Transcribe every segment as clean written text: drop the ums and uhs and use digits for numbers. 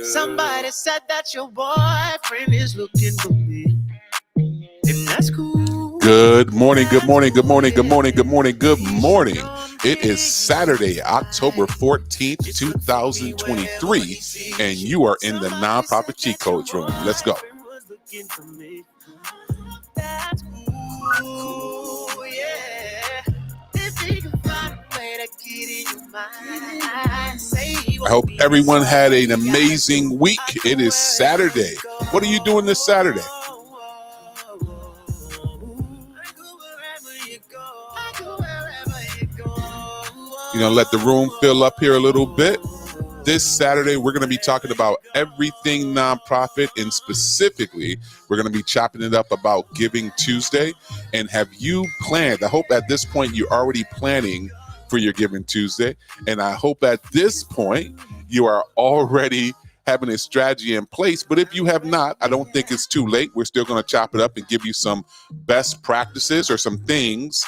Somebody said that your boyfriend is looking for me, and that's cool. Good morning, good morning, good morning, good morning, good morning, good morning. It is Saturday, October 14th, 2023, and you are in the Nonprofit Cheat Codes room. Let's go. That's cool, yeah. If he can find a way to get in your mind, say he I won't hope be everyone had an sorry. amazing week. It is Saturday. What are you doing this Saturday? You know, let the room fill up here a little bit. This Saturday, we're going to be talking about everything nonprofit, and specifically, we're going to be chopping it up about Giving Tuesday. And have you planned? I hope at this point you're already planning for your Giving Tuesday. And I hope at this point you are already having a strategy in place. But if you have not, I don't think it's too late. We're still going to chop it up and give you some best practices or some things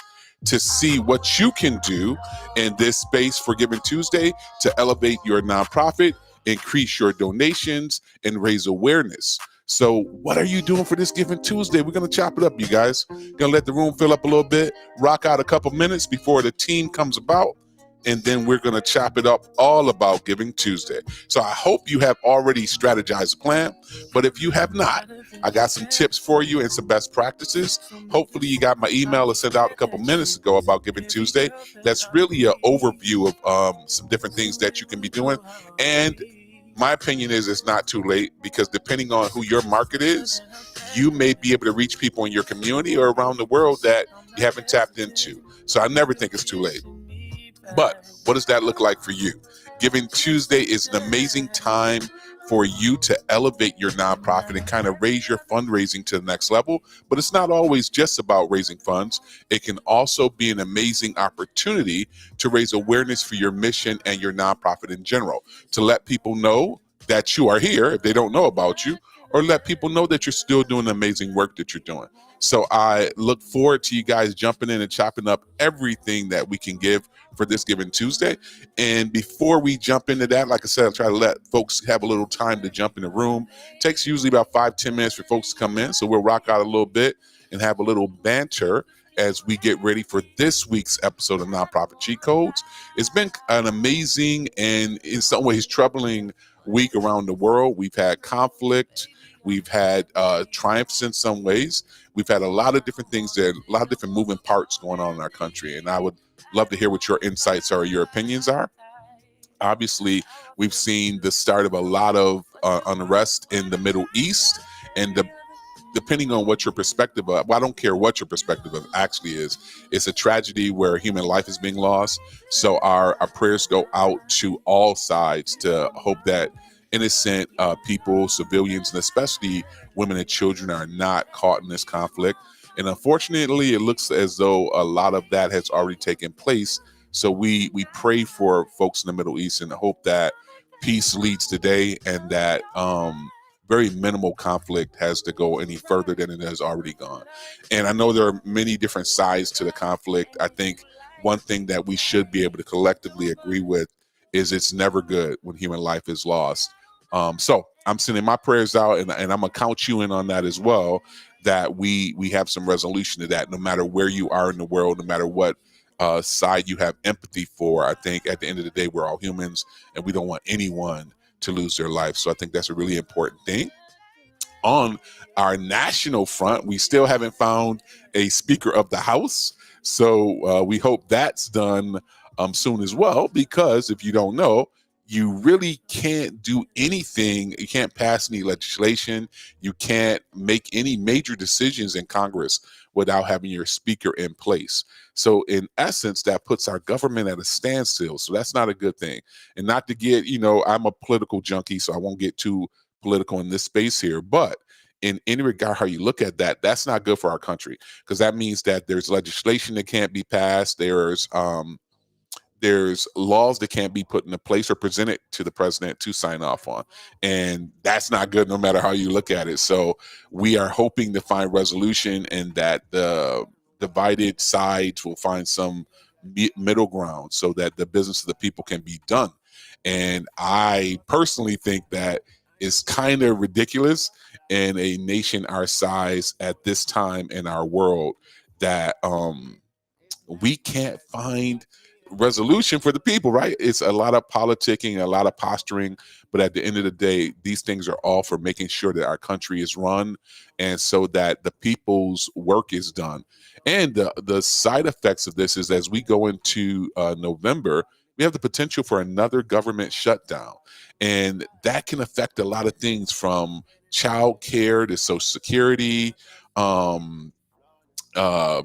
to see what you can do in this space for Giving Tuesday to elevate your nonprofit, increase your donations, and raise awareness. So what are you doing for this Giving Tuesday? We're going to chop it up, you guys. Going to let the room fill up a little bit, rock out a couple minutes before the team comes about, and then we're going to chop it up all about Giving Tuesday. So I hope you have already strategized a plan, but if you have not, I got some tips for you and some best practices. Hopefully you got my email I sent out a couple minutes ago about Giving Tuesday. That's really an overview of some different things that you can be doing. And my opinion is it's not too late, because depending on who your market is, you may be able to reach people in your community or around the world that you haven't tapped into. So I never think it's too late. But what does that look like for you? Giving Tuesday is an amazing time for you to elevate your nonprofit and kind of raise your fundraising to the next level. But it's not always just about raising funds. It can also be an amazing opportunity to raise awareness for your mission and your nonprofit in general, to let people know that you are here if they don't know about you, or let people know that you're still doing the amazing work that you're doing. So I look forward to you guys jumping in and chopping up everything that we can give for this Giving Tuesday. And before we jump into that, like I said, I'll try to let folks have a little time to jump in the room. It takes usually about 5-10 minutes for folks to come in. So we'll rock out a little bit and have a little banter as we get ready for this week's episode of Nonprofit Cheat Codes. It's been an amazing and in some ways troubling week around the world. We've had conflict. We've had triumphs in some ways. We've had a lot of different things, a lot of different moving parts going on in our country. And I would love to hear what your insights or your opinions are. Obviously, we've seen the start of a lot of unrest in the Middle East. And depending on what your perspective of, well, I don't care what your perspective of actually is, it's a tragedy where human life is being lost. So our prayers go out to all sides to hope that innocent people, civilians, and especially women and children are not caught in this conflict. And unfortunately, it looks as though a lot of that has already taken place. So we pray for folks in the Middle East and hope that peace leads today, and that very minimal conflict has to go any further than it has already gone. And I know there are many different sides to the conflict. I think one thing that we should be able to collectively agree with is it's never good when human life is lost. So I'm sending my prayers out, and I'm gonna count you in on that as well, that we have some resolution to that, no matter where you are in the world, no matter what side you have empathy for. I think at the end of the day, we're all humans, and we don't want anyone to lose their life. So I think that's a really important thing. On our national front, we still haven't found a Speaker of the House. So we hope that's done soon as well, because if you don't know, you really can't do anything. You can't pass any legislation. You can't make any major decisions in Congress without having your speaker in place. So in essence, that puts our government at a standstill. So that's not a good thing. And not to get, I'm a political junkie, so I won't get too political in this space here, but in any regard how you look at that, that's not good for our country, because that means that there's legislation that can't be passed. There's laws that can't be put into place or presented to the president to sign off on. And that's not good no matter how you look at it. So we are hoping to find resolution, and that the divided sides will find some middle ground so that the business of the people can be done. And I personally think that is kind of ridiculous in a nation our size at this time in our world that we can't find resolution for the people, right? It's a lot of politicking, a lot of posturing, but at the end of the day, these things are all for making sure that our country is run and so that the people's work is done. And the side effects of this is as we go into November, we have the potential for another government shutdown. And that can affect a lot of things from child care to Social Security, um, uh,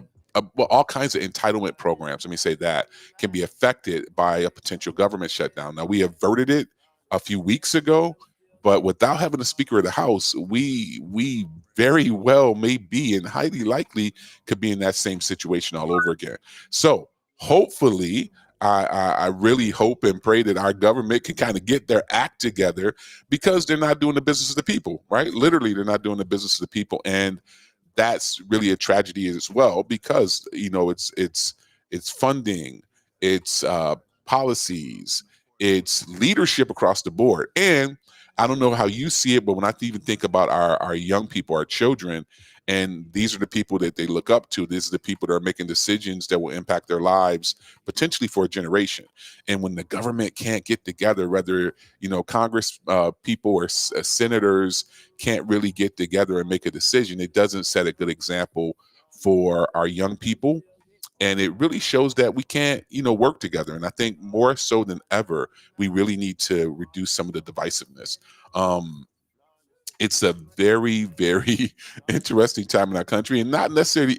well, all kinds of entitlement programs, let me say that, can be affected by a potential government shutdown. Now, we averted it a few weeks ago, but without having a Speaker of the House, we very well may be and highly likely could be in that same situation all over again. So hopefully, I really hope and pray that our government can kind of get their act together because they're not doing the business of the people, right? Literally, they're not doing the business of the people. And that's really a tragedy as well because it's funding, it's policies, it's leadership across the board. And I don't know how you see it, but when I even think about our young people, our children, and these are the people that they look up to. These are the people that are making decisions that will impact their lives potentially for a generation. And when the government can't get together, whether Congress people or senators can't really get together and make a decision, it doesn't set a good example for our young people. And it really shows that we can't work together. And I think more so than ever, we really need to reduce some of the divisiveness. It's a very, very interesting time in our country, and not necessarily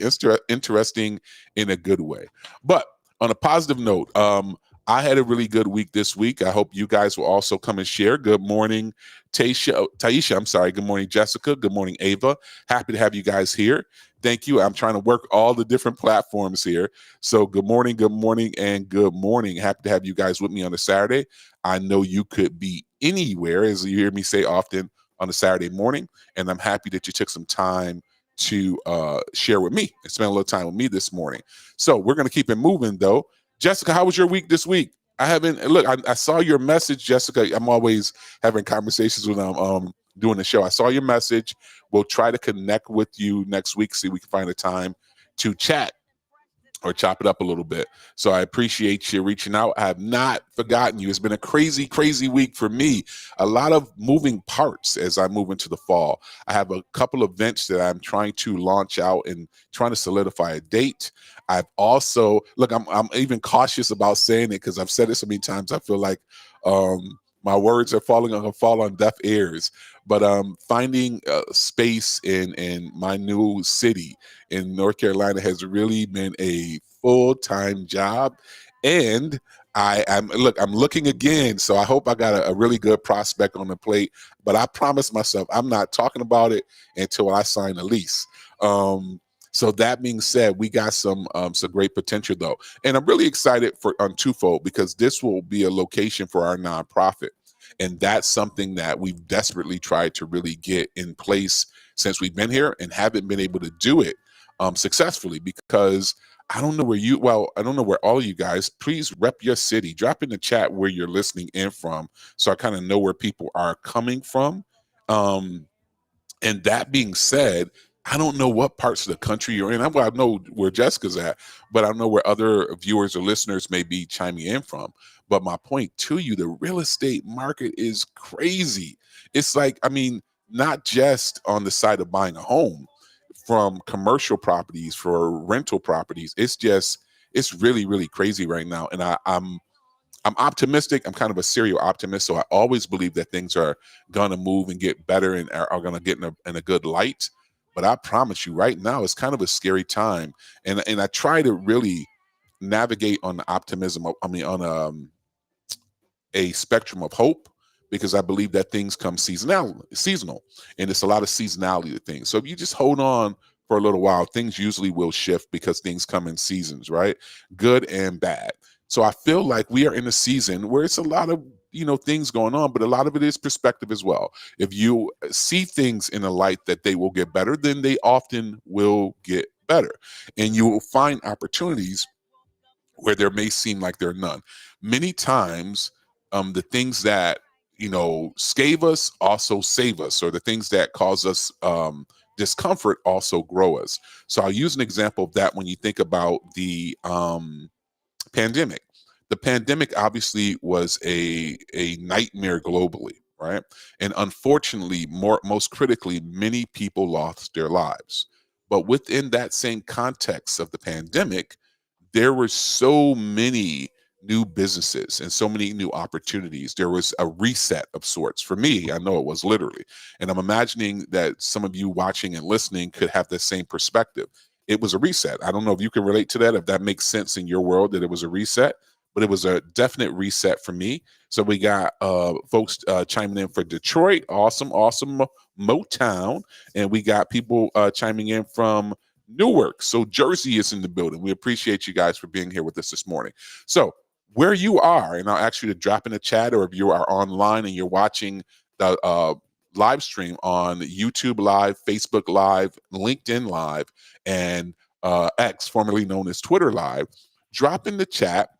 interesting in a good way. But on a positive note, I had a really good week this week. I hope you guys will also come and share. Good morning, Taisha. I'm sorry. Good morning, Jessica. Good morning, Ava. Happy to have you guys here. Thank you. I'm trying to work all the different platforms here. So good morning, and good morning. Happy to have you guys with me on a Saturday. I know you could be anywhere, as you hear me say often, on a Saturday morning, and I'm happy that you took some time to share with me and spend a little time with me this morning. So we're going to keep it moving, though. Jessica, how was your week this week? I saw your message, Jessica. I'm always having conversations with them doing the show. I saw your message. We'll try to connect with you next week, see if we can find a time to chat or chop it up a little bit. So I appreciate you reaching out. I have not forgotten you. It's been a crazy, crazy week for me. A lot of moving parts as I move into the fall. I have a couple of events that I'm trying to launch out and trying to solidify a date. I've also, I'm even cautious about saying it because I've said it so many times. I feel like my words are fall on deaf ears. But finding space in my new city in North Carolina has really been a full-time job. And I'm looking again. So I hope I got a really good prospect on the plate. But I promised myself I'm not talking about it until I sign the lease. So that being said, we got some great potential though. And I'm really excited on twofold because this will be a location for our nonprofit. And that's something that we've desperately tried to really get in place since we've been here and haven't been able to do it successfully because I don't know where all you guys, please rep your city. Drop in the chat where you're listening in from so I kind of know where people are coming from. And that being said, I don't know what parts of the country you're in. I know where Jessica's at, but I don't know where other viewers or listeners may be chiming in from. But my point to you, the real estate market is crazy. It's like, not just on the side of buying a home, from commercial properties for rental properties. It's really, really crazy right now. And I'm optimistic. I'm kind of a serial optimist. So I always believe that things are going to move and get better and are going to get in a good light. But I promise you right now, it's kind of a scary time. And I try to really navigate on the optimism. On a spectrum of hope, because I believe that things come seasonal, and it's a lot of seasonality to things. So if you just hold on for a little while, things usually will shift because things come in seasons, right? Good and bad. So I feel like we are in a season where it's a lot of things going on, but a lot of it is perspective as well. If you see things in a light that they will get better, then they often will get better, and you will find opportunities where there may seem like there are none. Many times the things that scathe us also save us, or the things that cause us discomfort also grow us. So I'll use an example of that when you think about the pandemic. The pandemic obviously was a nightmare globally, right? And unfortunately, most critically, many people lost their lives. But within that same context of the pandemic, there were so many new businesses and so many new opportunities. There was a reset of sorts. For me, I know it was literally. And I'm imagining that some of you watching and listening could have the same perspective. It was a reset. I don't know if you can relate to that, if that makes sense in your world, that it was a reset, but it was a definite reset for me. So we got folks chiming in for Detroit. Awesome, awesome Motown. And we got people chiming in from Newark. So Jersey is in the building. We appreciate you guys for being here with us this morning. So where you are, and I'll ask you to drop in the chat, or if you are online and you're watching the live stream on YouTube Live, Facebook Live, LinkedIn Live, and X, formerly known as Twitter Live, drop in the chat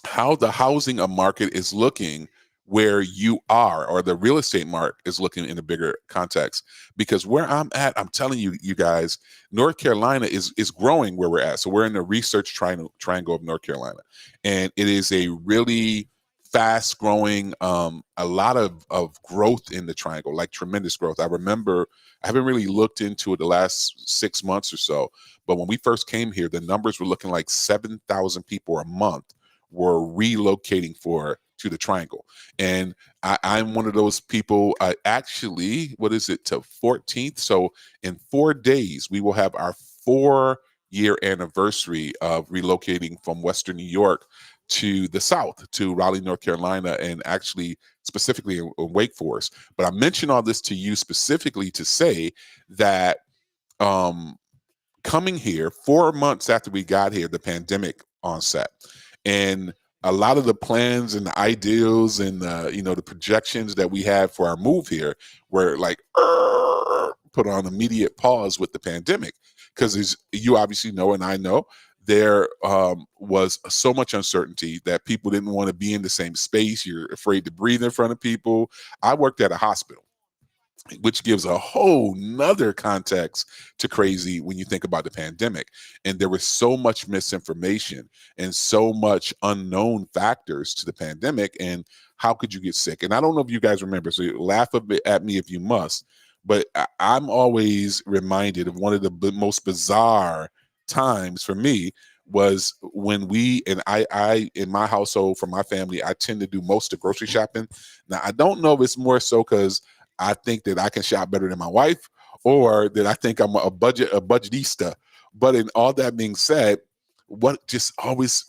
how the housing market is looking where you are, or the real estate market is looking in a bigger context. Because where I'm at, I'm telling you, you guys, North Carolina is growing where we're at. So we're in the research triangle of North Carolina, and it is a really fast growing, a lot of growth in the triangle, like tremendous growth. I remember, I haven't really looked into it the last 6 months or so, but when we first came here, the numbers were looking like 7,000 people a month were relocating to the triangle. And I'm one of those people. Actually, what is it, to 14th? So in 4 days, we will have our 4-year anniversary of relocating from Western New York to the South, to Raleigh, North Carolina, and actually specifically in Wake Forest. But I mention all this to you specifically to say that coming here 4 months after we got here, the pandemic onset, and a lot of the plans and the ideals and the projections that we had for our move here were like put on immediate pause with the pandemic, because as you obviously know and I know, there was so much uncertainty that people didn't want to be in the same space. You're afraid to breathe in front of people. I worked at a hospital, which gives a whole nother context to crazy when you think about the pandemic. And there was so much misinformation and so much unknown factors to the pandemic. And how could you get sick? And I don't know if you guys remember, so laugh a bit at me if you must, but I'm always reminded of one of the most bizarre times for me was when we, and I in my household, for my family, I tend to do most of grocery shopping. Now, I don't know if it's more so because I think that I can shop better than my wife, or that I think I'm a budgetista. But in all that being said, what just always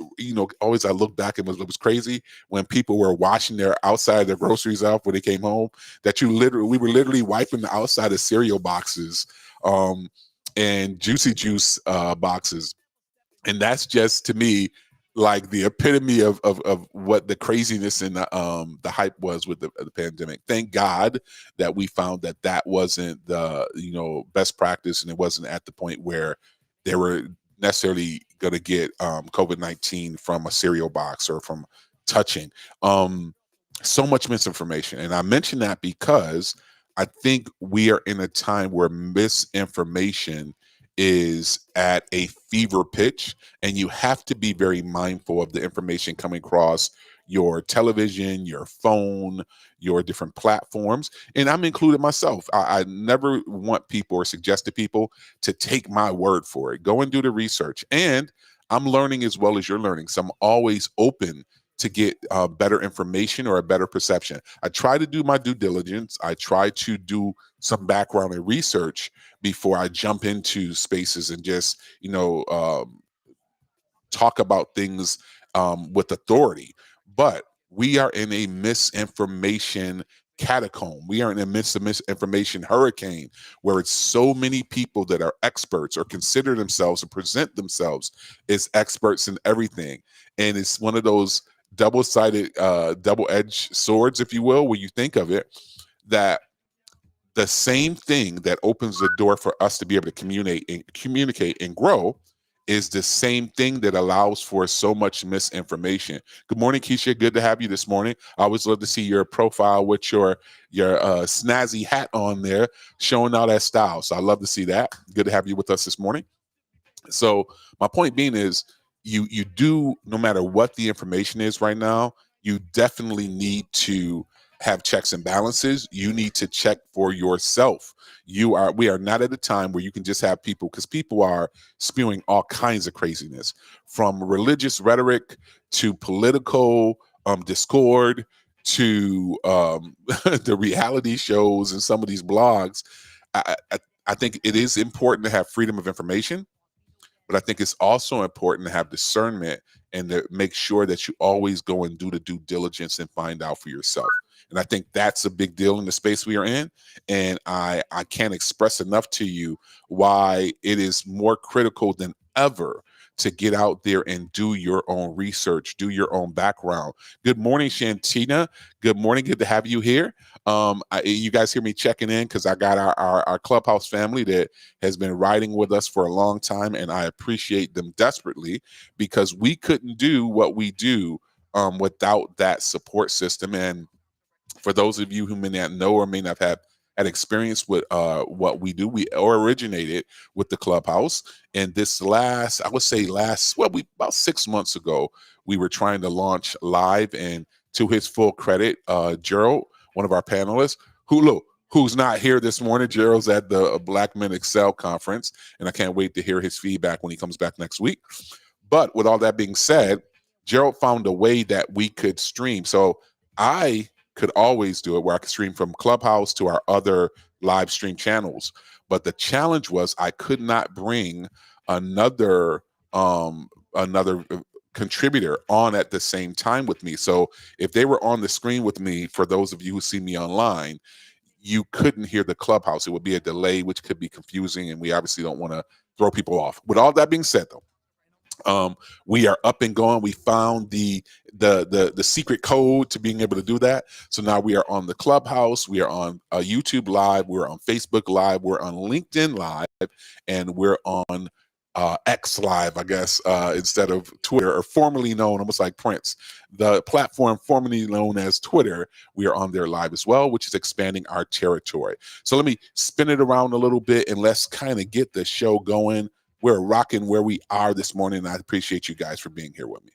I look back and it was crazy when people were washing their outside their groceries off when they came home, that we were literally wiping the outside of cereal boxes and Juicy Juice boxes. And that's just, to me, like the epitome of what the craziness and the hype was with the pandemic. Thank God that we found that wasn't the best practice, and it wasn't at the point where they were necessarily going to get COVID-19 from a cereal box or from touching. So much misinformation, and I mention that because I think we are in a time where misinformation is at a fever pitch, and you have to be very mindful of the information coming across your television, your phone, your different platforms. And I'm included myself. I never want people or suggest to people to take my word for it. Go and do the research. And I'm learning as well as you're learning. So I'm always open to get better information or a better perception. I try to do my due diligence. I try to do some background and research before I jump into spaces and just, talk about things with authority. But we are in a misinformation catacomb. We are in a misinformation hurricane where it's so many people that are experts or consider themselves or present themselves as experts in everything. And it's one of those double-sided, double-edged swords, if you will, where you think of it, that the same thing that opens the door for us to be able to communicate and grow is the same thing that allows for so much misinformation. Good morning, Keisha. Good to have you this morning. I always love to see your profile with your snazzy hat on there, showing all that style. So I love to see that. Good to have you with us this morning. So my point being is, you do, no matter what the information is right now, you definitely need to have checks and balances. You need to check for yourself. We are not at a time where you can just have people, because people are spewing all kinds of craziness, from religious rhetoric to political discord to the reality shows and some of these blogs. I think it is important to have freedom of information, but I think it's also important to have discernment and to make sure that you always go and do the due diligence and find out for yourself. And I think that's a big deal in the space we are in. And I can't express enough to you why it is more critical than ever to get out there and do your own research, do your own background. Good morning, Shantina. Good morning. Good to have you here. You guys hear me checking in because I got our Clubhouse family that has been riding with us for a long time, and I appreciate them desperately, because we couldn't do what we do without that support system. And for those of you who may not know or may not have had experience with what we do, we originated with the Clubhouse. And this about 6 months ago, we were trying to launch live. And to his full credit, Gerald, one of our panelists, who's not here this morning, Gerald's at the Black Men Excel conference, and I can't wait to hear his feedback when he comes back next week. But with all that being said, Gerald found a way that we could stream. So I could always do it where I could stream from Clubhouse to our other live stream channels. But the challenge was I could not bring another contributor on at the same time with me. So if they were on the screen with me, for those of you who see me online, you couldn't hear the Clubhouse. It would be a delay, which could be confusing, and we obviously don't want to throw people off. With all that being said, though, we are up and going. We found the secret code to being able to do that. So now we are on the Clubhouse, we are on YouTube Live, we're on Facebook Live, we're on LinkedIn Live, and we're on X Live, I guess, instead of Twitter, or formerly known, almost like Prince, the platform formerly known as Twitter. We are on there live as well, which is expanding our territory. So let me spin it around a little bit and let's kind of get the show going. We're rocking where we are this morning, and I appreciate you guys for being here with me.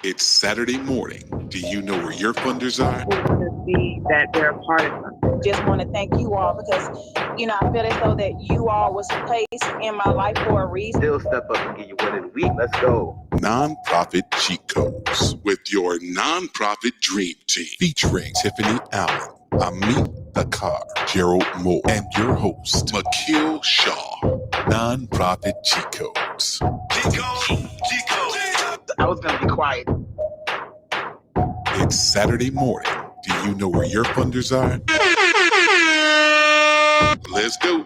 It's Saturday morning. Do you know where your funders are? To see that they're a part of something. Just want to thank you all because, I feel as though that you all was placed in my life for a reason. Still step up and give you one of the week. Let's go. Nonprofit Cheat Codes with your Nonprofit Dream Team, featuring Tiffany Allen, Amit Dakar, Gerald Moore, and your host, Makil Shaw. Nonprofit Cheat Codes. I was going to be quiet. It's Saturday morning. Do you know where your funders are? Let's go.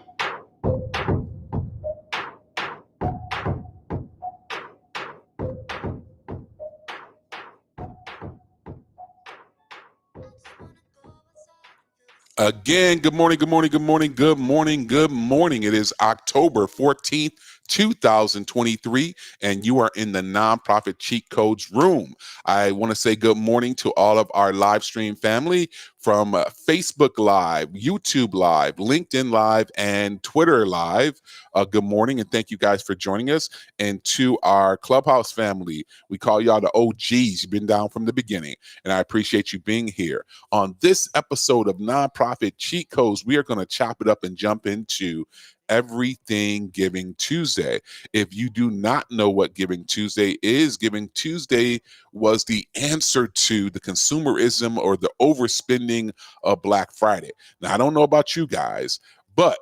Again, good morning, good morning, good morning, good morning, good morning. It is October 14th, 2023, and you are in the Nonprofit Cheat Codes room. I want to say good morning to all of our live stream family from Facebook Live, YouTube Live, LinkedIn Live, and Twitter Live. Good morning, and thank you guys for joining us. And to our Clubhouse family, we call y'all the OGs. You've been down from the beginning, and I appreciate you being here. On this episode of Nonprofit Cheat Codes, we are going to chop it up and jump into Everything Giving Tuesday. If you do not know what Giving Tuesday is, Giving Tuesday was the answer to the consumerism or the overspending of Black Friday. Now, I don't know about you guys, but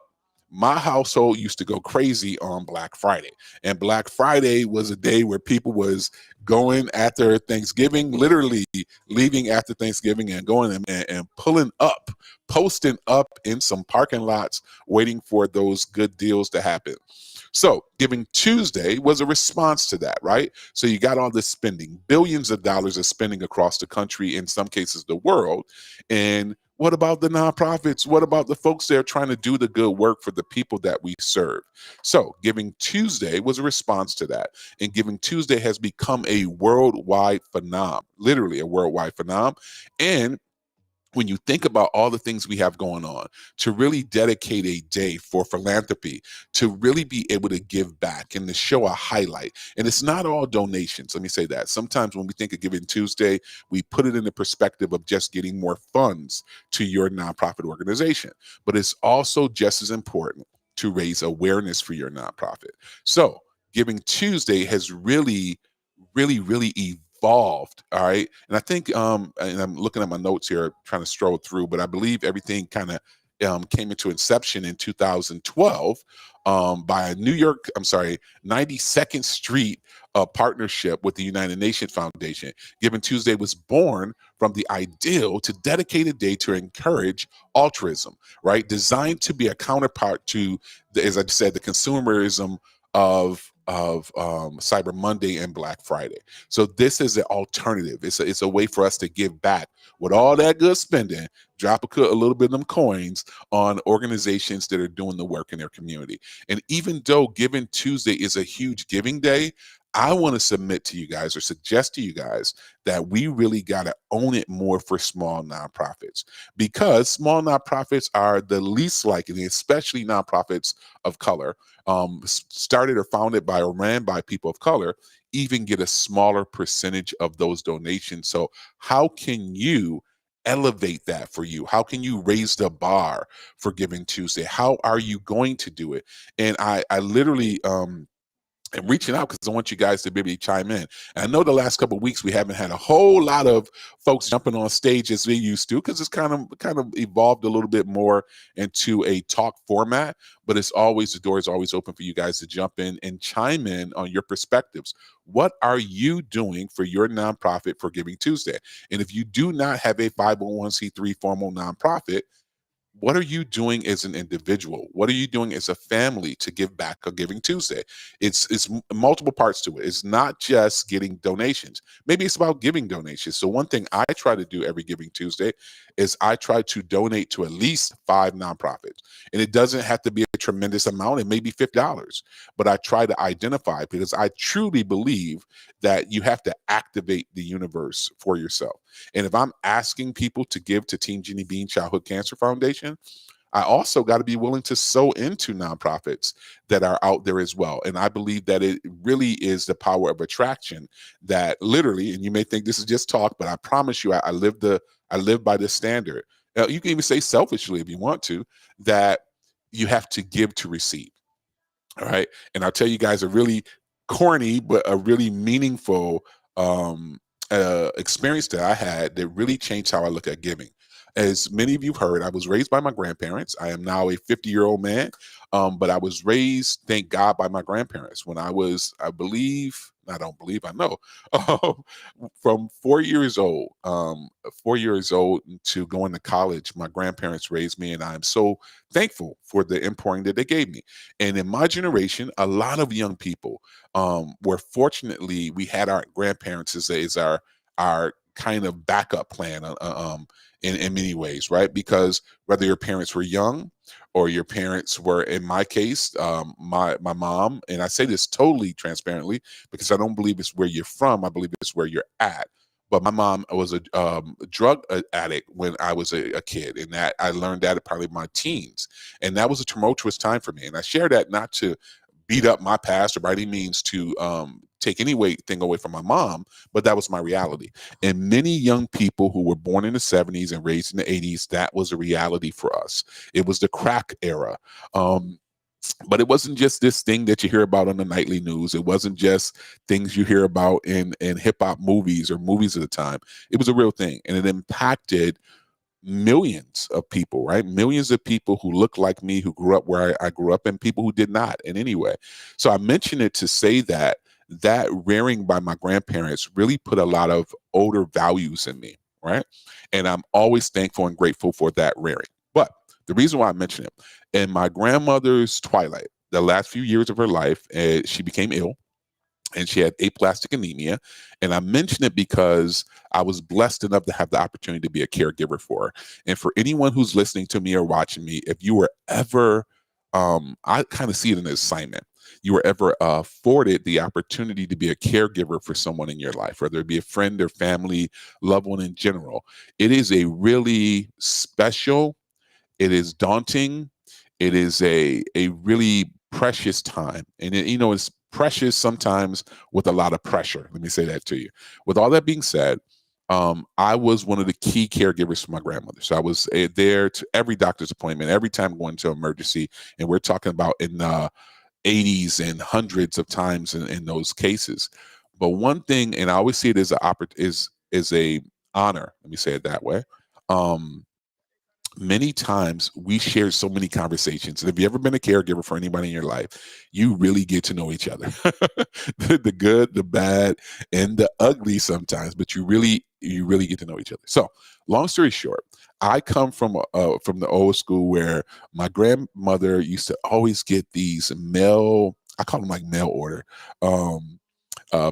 my household used to go crazy on Black Friday. And Black Friday was a day where people was going after Thanksgiving, literally leaving after Thanksgiving and going and pulling up, posting up in some parking lots, waiting for those good deals to happen. So Giving Tuesday was a response to that, right? So you got all this spending, billions of dollars of spending across the country, in some cases the world. And What about the nonprofits? What about the folks that are trying to do the good work for the people that we serve? So Giving Tuesday was a response to that. And Giving Tuesday has become a worldwide phenomenon, literally a worldwide phenomenon. And when you think about all the things we have going on, to really dedicate a day for philanthropy, to really be able to give back and to show a highlight. And it's not all donations. Let me say that. Sometimes when we think of Giving Tuesday, we put it in the perspective of just getting more funds to your nonprofit organization. But it's also just as important to raise awareness for your nonprofit. So Giving Tuesday has really evolved. All right. And I think and I'm looking at my notes here trying to stroll through, but I believe everything kind of came into inception in 2012 by a 92nd Street partnership with the United Nations Foundation. Giving Tuesday was born from the ideal to dedicate a day to encourage altruism, right? Designed to be a counterpart to, as I said, the consumerism of Cyber Monday and Black Friday. So this is an alternative. It's a way for us to give back with all that good spending, drop a little bit of them coins on organizations that are doing the work in their community. And even though Giving Tuesday is a huge giving day, I want to submit to you guys or suggest to you guys that we really got to own it more for small nonprofits, because small nonprofits are the least likely, especially nonprofits of color, started or founded by or ran by people of color, even get a smaller percentage of those donations. So how can you elevate that for you? How can you raise the bar for Giving Tuesday? How are you going to do it? And I literally and reaching out because I want you guys to be able to chime in. And I know the last couple of weeks we haven't had a whole lot of folks jumping on stage as we used to, because it's kind of evolved a little bit more into a talk format. But the door is always open for you guys to jump in and chime in on your perspectives. What are you doing for your nonprofit for Giving Tuesday? And if you do not have a 501c3 formal nonprofit, what are you doing as an individual? What are you doing as a family to give back on Giving Tuesday? It's multiple parts to it. It's not just getting donations. Maybe it's about giving donations. So one thing I try to do every Giving Tuesday is I try to donate to at least 5 nonprofits. And it doesn't have to be a tremendous amount. It may be $50, but I try to identify, because I truly believe that you have to activate the universe for yourself. And if I'm asking people to give to Team Jenny Bean Childhood Cancer Foundation, I also got to be willing to sow into nonprofits that are out there as well. And I believe that it really is the power of attraction that literally, and you may think this is just talk, but I promise you, I live by this standard. You can even say selfishly, if you want to, that you have to give to receive. All right. And I'll tell you guys a really corny, but a really meaningful experience that I had that really changed how I look at giving. As many of you have heard, I was raised by my grandparents. I am now a 50-year-old man, but I was raised, thank God, by my grandparents. When I was, I know, from 4 years old, 4 years old to going to college, my grandparents raised me, and I'm so thankful for the impouring that they gave me. And in my generation, a lot of young people were fortunately, we had our grandparents as our kind of backup plan in many ways, right? Because whether your parents were young or your parents were, in my case, my mom, and I say this totally transparently because I don't believe it's where you're from, I believe it's where you're at. But my mom was a drug addict when I was a kid, and that I learned that at probably my teens. And that was a tumultuous time for me. And I share that not to beat up my past or by any means to take anything away from my mom, but that was my reality. And many young people who were born in the 70s and raised in the 80s, that was a reality for us. It was the crack era. But it wasn't just this thing that you hear about on the nightly news. It wasn't just things you hear about in hip hop movies or movies at the time. It was a real thing, and it impacted millions of people, right? Millions of people who look like me, who grew up where I grew up, and people who did not in any way. So I mention it to say that rearing by my grandparents really put a lot of older values in me, right? And I'm always thankful and grateful for that rearing. But the reason why I mention it, in my grandmother's twilight, the last few years of her life, she became ill. and she had aplastic anemia. And I mention it because I was blessed enough to have the opportunity to be a caregiver for her. And for anyone who's listening to me or watching me, if you were ever, I kind of see it in an assignment. You were ever afforded the opportunity to be a caregiver for someone in your life, whether it be a friend or family, loved one in general. It is a really special, it is daunting, it is a really precious time. And it's precious sometimes with a lot of pressure. Let me say that to you. With all that being said, I was one of the key caregivers for my grandmother. So I was there to every doctor's appointment, every time going to emergency. And we're talking about in the 80s and hundreds of times in those cases. But one thing, and I always see it as a honor. Let me say it that way. Many times we share so many conversations. And if you ever been a caregiver for anybody in your life, you really get to know each other. The good, the bad, and the ugly sometimes, but you really get to know each other. So long story short, I come from the old school where my grandmother used to always get these mail, I call them like mail order,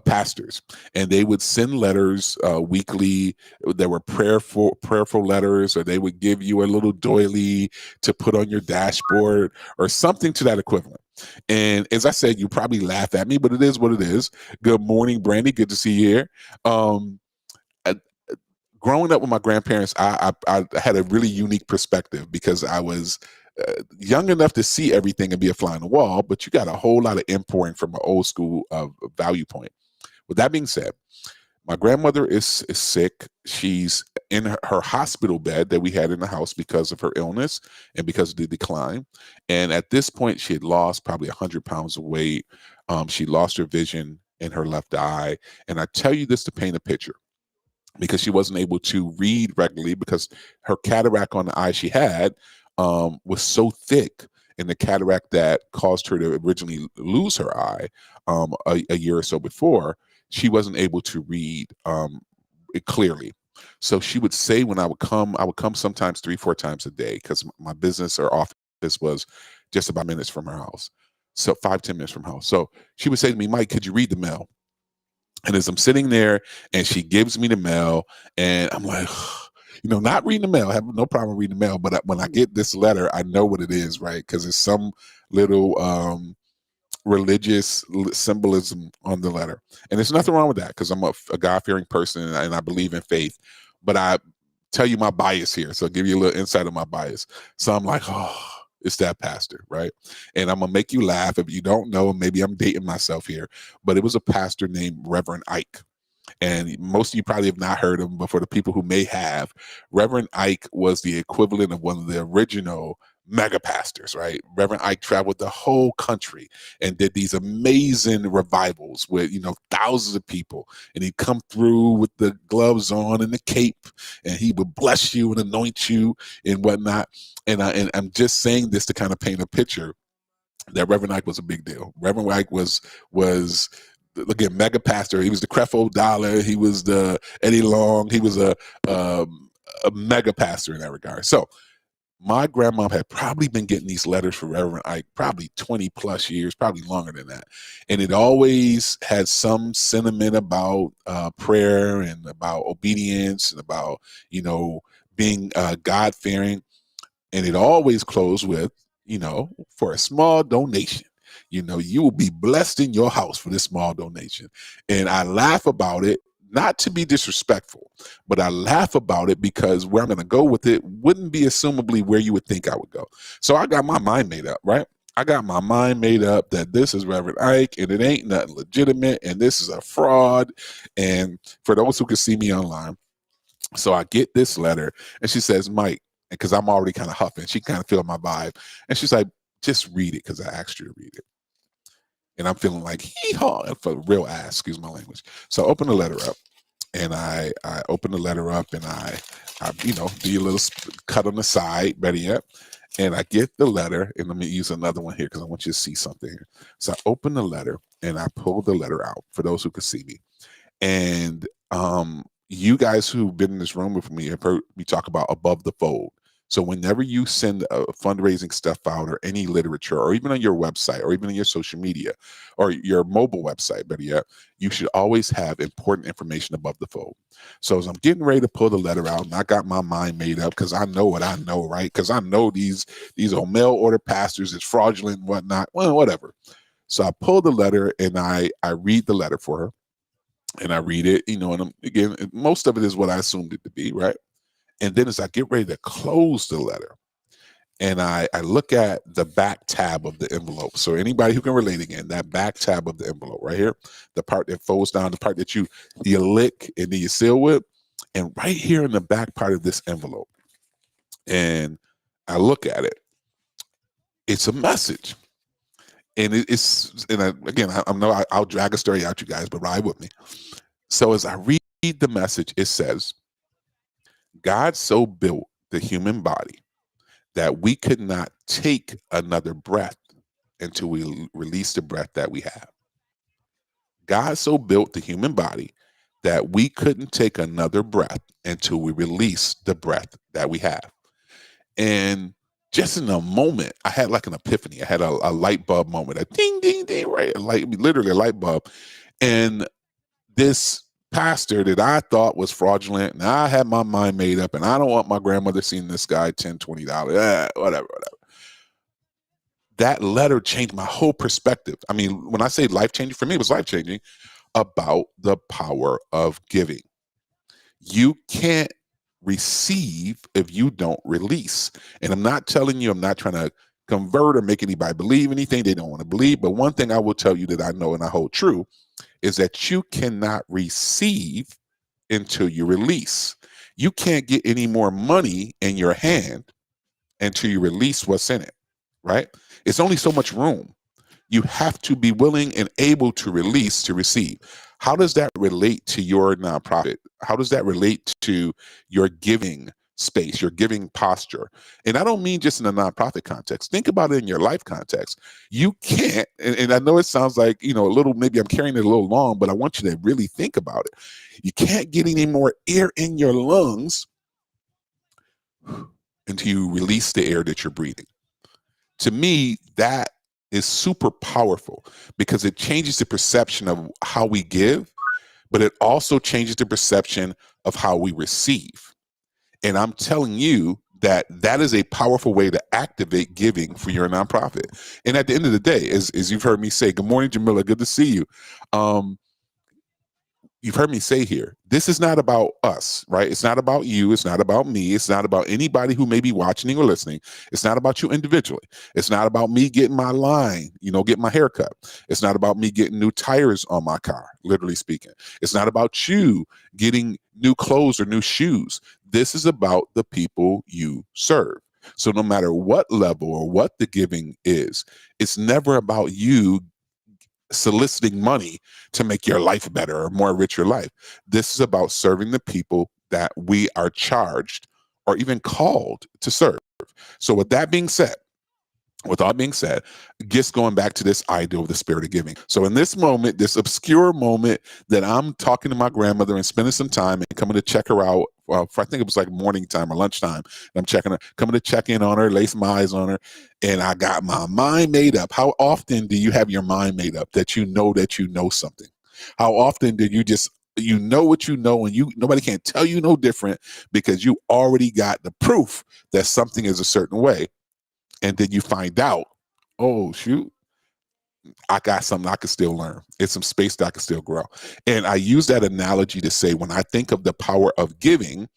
pastors, and they would send letters weekly. There were prayerful letters, or they would give you a little doily to put on your dashboard or something to that equivalent. And as I said, you probably laugh at me, but it is what it is. Good morning, Brandy. Good to see you here. Growing up with my grandparents, I had a really unique perspective because I was young enough to see everything and be a fly on the wall, but you got a whole lot of importing from an old school value point. With that being said, my grandmother is sick. She's in her hospital bed that we had in the house because of her illness and because of the decline. And at this point, she had lost probably 100 pounds of weight. She lost her vision in her left eye. And I tell you this to paint a picture, because she wasn't able to read regularly because her cataract on the eye she had was so thick, and the cataract that caused her to originally lose her eye a year or so before, she wasn't able to read it clearly. So she would say when I would come sometimes 3-4 times a day, because my business or office was just about minutes from her house. So 5-10 minutes from her house. So she would say to me, Mike, could you read the mail? And as I'm sitting there and she gives me the mail, and I'm like, not reading the mail, I have no problem reading the mail. But when I get this letter, I know what it is, right? Because it's some little religious symbolism on the letter. And there's nothing wrong with that, because I'm a God-fearing person and I believe in faith. But I tell you my bias here. So I'll give you a little insight of my bias. So I'm like, it's that pastor, right? And I'm going to make you laugh if you don't know. Maybe I'm dating myself here, but it was a pastor named Reverend Ike. And most of you probably have not heard of him, but for the people who may have, Reverend Ike was the equivalent of one of the original mega pastors, right? Reverend Ike traveled the whole country and did these amazing revivals with, thousands of people. And he'd come through with the gloves on and the cape, and he would bless you and anoint you and whatnot. And I'm just saying this to kind of paint a picture that Reverend Ike was a big deal. Reverend Ike was again, mega pastor. He was the Creflo Dollar. He was the Eddie Long. He was a mega pastor in that regard. So my grandma had probably been getting these letters from Reverend Ike probably 20 plus years, probably longer than that. And it always had some sentiment about prayer and about obedience and about, being God-fearing. And it always closed with, for a small donation. You will be blessed in your house for this small donation. And I laugh about it, not to be disrespectful, but I laugh about it because where I'm going to go with it wouldn't be assumably where you would think I would go. So I got my mind made up, right? I got my mind made up that this is Reverend Ike and it ain't nothing legitimate and this is a fraud. And for those who can see me online, so I get this letter and she says, Mike, because I'm already kind of huffing, she kind of feel my vibe. And she's like, just read it because I asked you to read it. And I'm feeling like, hee-haw, for real ass, excuse my language. So I open the letter up, and I open the letter up, and I do a little cut on the side, better yet. And I get the letter, and let me use another one here because I want you to see something here. So I open the letter, and I pull the letter out for those who can see me. And you guys who've been in this room with me have heard me talk about above the fold. So whenever you send fundraising stuff out or any literature, or even on your website, or even on your social media, or your mobile website, better yet, you should always have important information above the fold. So as I'm getting ready to pull the letter out, and I got my mind made up because I know what I know, right? Because I know these old mail order pastors is fraudulent and whatnot. Well, whatever. So I pull the letter and I read the letter for her, and I read it, and again, most of it is what I assumed it to be, right? And then as I get ready to close the letter, and I look at the back tab of the envelope. So anybody who can relate, again, that back tab of the envelope right here, the part that folds down, the part that you lick and then you seal with, and right here in the back part of this envelope, and I look at it, it's a message. And I'll drag a story out, you guys, but ride with me. So as I read the message, it says, God so built the human body that we could not take another breath until we release the breath that we have. God so built the human body that we couldn't take another breath until we release the breath that we have. And just in a moment, I had like an epiphany. I had a light bulb moment, a ding, ding, ding, right? Literally a light bulb. And this pastor that I thought was fraudulent, and I had my mind made up, and I don't want my grandmother seeing this guy $10, $20, whatever. That letter changed my whole perspective. I mean, when I say life-changing, for me, it was life-changing about the power of giving. You can't receive if you don't release. And I'm not telling you, I'm not trying to convert or make anybody believe anything they don't want to believe. But one thing I will tell you that I know and I hold true is that you cannot receive until you release. You can't get any more money in your hand until you release what's in it, right? It's only so much room. You have to be willing and able to release to receive. How does that relate to your nonprofit? How does that relate to your giving space, your giving posture? And I don't mean just in a nonprofit context. Think about it in your life context. You can't, and I know it sounds like, a little, maybe I'm carrying it a little long, but I want you to really think about it. You can't get any more air in your lungs until you release the air that you're breathing. To me, that is super powerful because it changes the perception of how we give, but it also changes the perception of how we receive. And I'm telling you that is a powerful way to activate giving for your nonprofit. And at the end of the day, as you've heard me say, good morning, Jamila, good to see you. You've heard me say here, this is not about us, right? It's not about you. It's not about me. It's not about anybody who may be watching or listening. It's not about you individually. It's not about me getting my line, getting my hair cut. It's not about me getting new tires on my car, literally speaking. It's not about you getting new clothes or new shoes. This is about the people you serve. So no matter what level or what the giving is, it's never about you soliciting money to make your life better or more richer life. This is about serving the people that we are charged or even called to serve. So with all being said, just going back to this idea of the spirit of giving. So in this moment, this obscure moment that I'm talking to my grandmother and spending some time and coming to check her out, I think it was like morning time or lunchtime. I'm checking her, coming to check in on her, lace my eyes on her, and I got my mind made up. How often do you have your mind made up that you know something? How often do you just know what you know, and nobody can tell you no different because you already got the proof that something is a certain way. And then you find out, oh, shoot, I got something I can still learn. It's some space that I can still grow. And I use that analogy to say, when I think of the power of giving,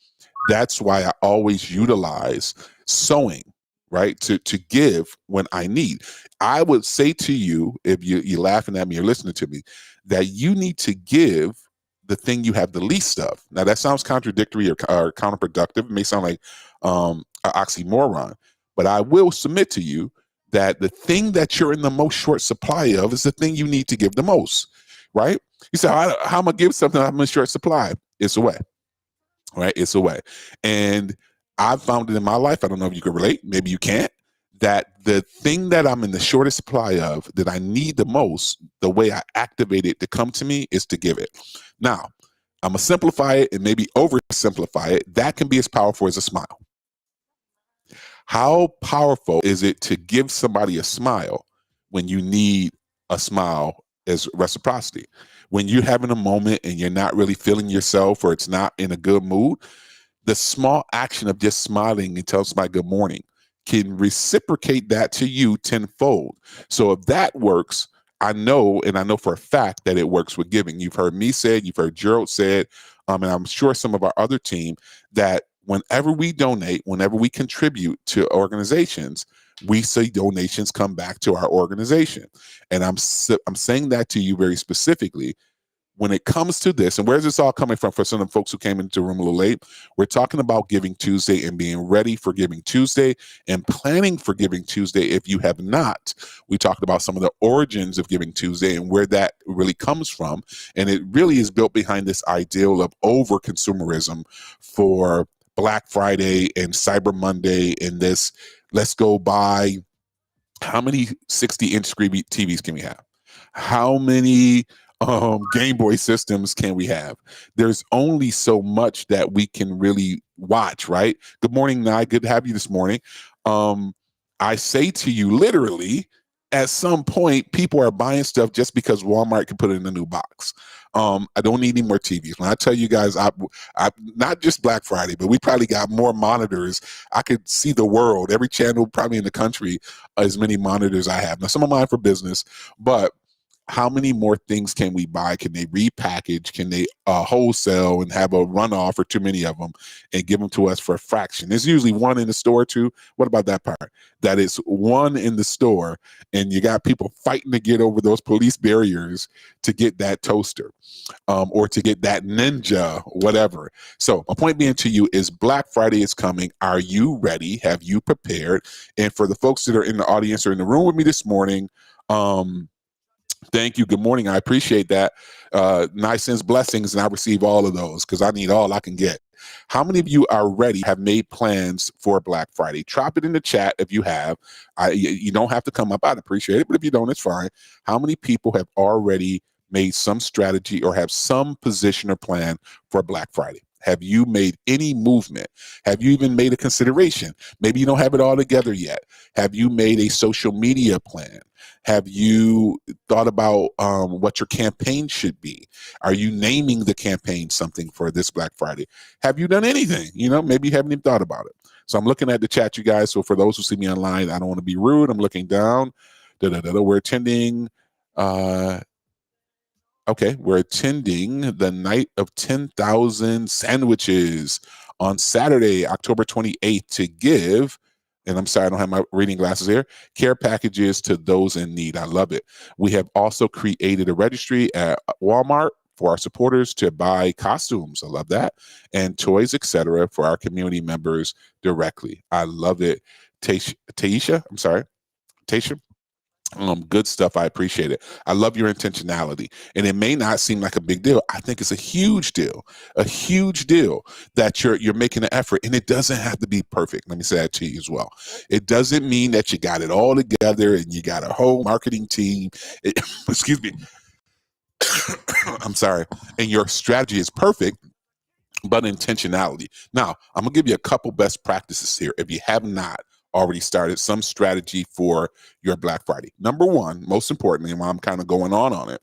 that's why I always utilize sowing, right? To give when I need. I would say to you, if you're laughing at me or listening to me, that you need to give the thing you have the least of. Now, that sounds contradictory or counterproductive. It may sound like an oxymoron. But I will submit to you that the thing that you're in the most short supply of is the thing you need to give the most, right? You say, how am I going to give something I'm in short supply? It's a way, right? It's a way. And I've found it in my life, I don't know if you can relate, maybe you can't, that the thing that I'm in the shortest supply of, that I need the most, the way I activate it to come to me is to give it. Now, I'm going to simplify it and maybe oversimplify it. That can be as powerful as a smile. How powerful is it to give somebody a smile when you need a smile as reciprocity? When you're having a moment and you're not really feeling yourself or it's not in a good mood, the small action of just smiling and telling somebody good morning can reciprocate that to you tenfold. So if that works, I know, and I know for a fact that it works with giving. You've heard me say it, you've heard Gerald say it, and I'm sure some of our other team, that whenever we donate, whenever we contribute to organizations, we see donations come back to our organization. And I'm saying that to you very specifically. When it comes to this, and where's this all coming from for some of the folks who came into the room a little late? We're talking about Giving Tuesday and being ready for Giving Tuesday and planning for Giving Tuesday. If you have not, we talked about some of the origins of Giving Tuesday and where that really comes from. And it really is built behind this ideal of over consumerism for Black Friday and Cyber Monday and this, let's go buy, how many 60-inch TVs can we have? How many Game Boy systems can we have? There's only so much that we can really watch, right? Good morning, Nye. Good to have you this morning. I say to you, literally, at some point, people are buying stuff just because Walmart can put it in a new box. I don't need any more TVs. When I tell you guys, I not just Black Friday, but we probably got more monitors. I could see the world, every channel probably in the country, as many monitors I have. Now, some of mine for business, but how many more things can we buy? Can they repackage? Can they wholesale and have a runoff or too many of them and give them to us for a fraction? There's usually one in the store too. What about that part? That is one in the store and you got people fighting to get over those police barriers to get that toaster or to get that Ninja, whatever. So my point being to you is Black Friday is coming. Are you ready? Have you prepared? And for the folks that are in the audience or in the room with me this morning, thank you. Good morning. I appreciate that. Nice sends blessings, and I receive all of those because I need all I can get. How many of you are ready, have made plans for Black Friday? Drop it in the chat if you have. You don't have to come up. I'd appreciate it, but if you don't, it's fine. How many people have already made some strategy or have some position or plan for Black Friday? Have you made any movement? Have you even made a consideration? Maybe you don't have it all together yet. Have you made a social media plan? Have you thought about what your campaign should be? Are you naming the campaign something for this Black Friday? Have you done anything? Maybe you haven't even thought about it. So I'm looking at the chat, you guys. So for those who see me online, I don't want to be rude. I'm looking down. We're attending. We're attending the Night of 10,000 Sandwiches on Saturday, October 28th to give, and I'm sorry, I don't have my reading glasses here, care packages to those in need. I love it. We have also created a registry at Walmart for our supporters to buy costumes. I love that. And toys, etc., for our community members directly. I love it. Taisha. Good stuff. I appreciate it. I love your intentionality. And it may not seem like a big deal. I think it's a huge deal that you're making an effort, and it doesn't have to be perfect. Let me say that to you as well. It doesn't mean that you got it all together and you got a whole marketing team. Excuse me. I'm sorry. And your strategy is perfect, but intentionality. Now, I'm going to give you a couple best practices here. If you have not already started some strategy for your Black Friday. Number one, most importantly, and while I'm kind of going on it,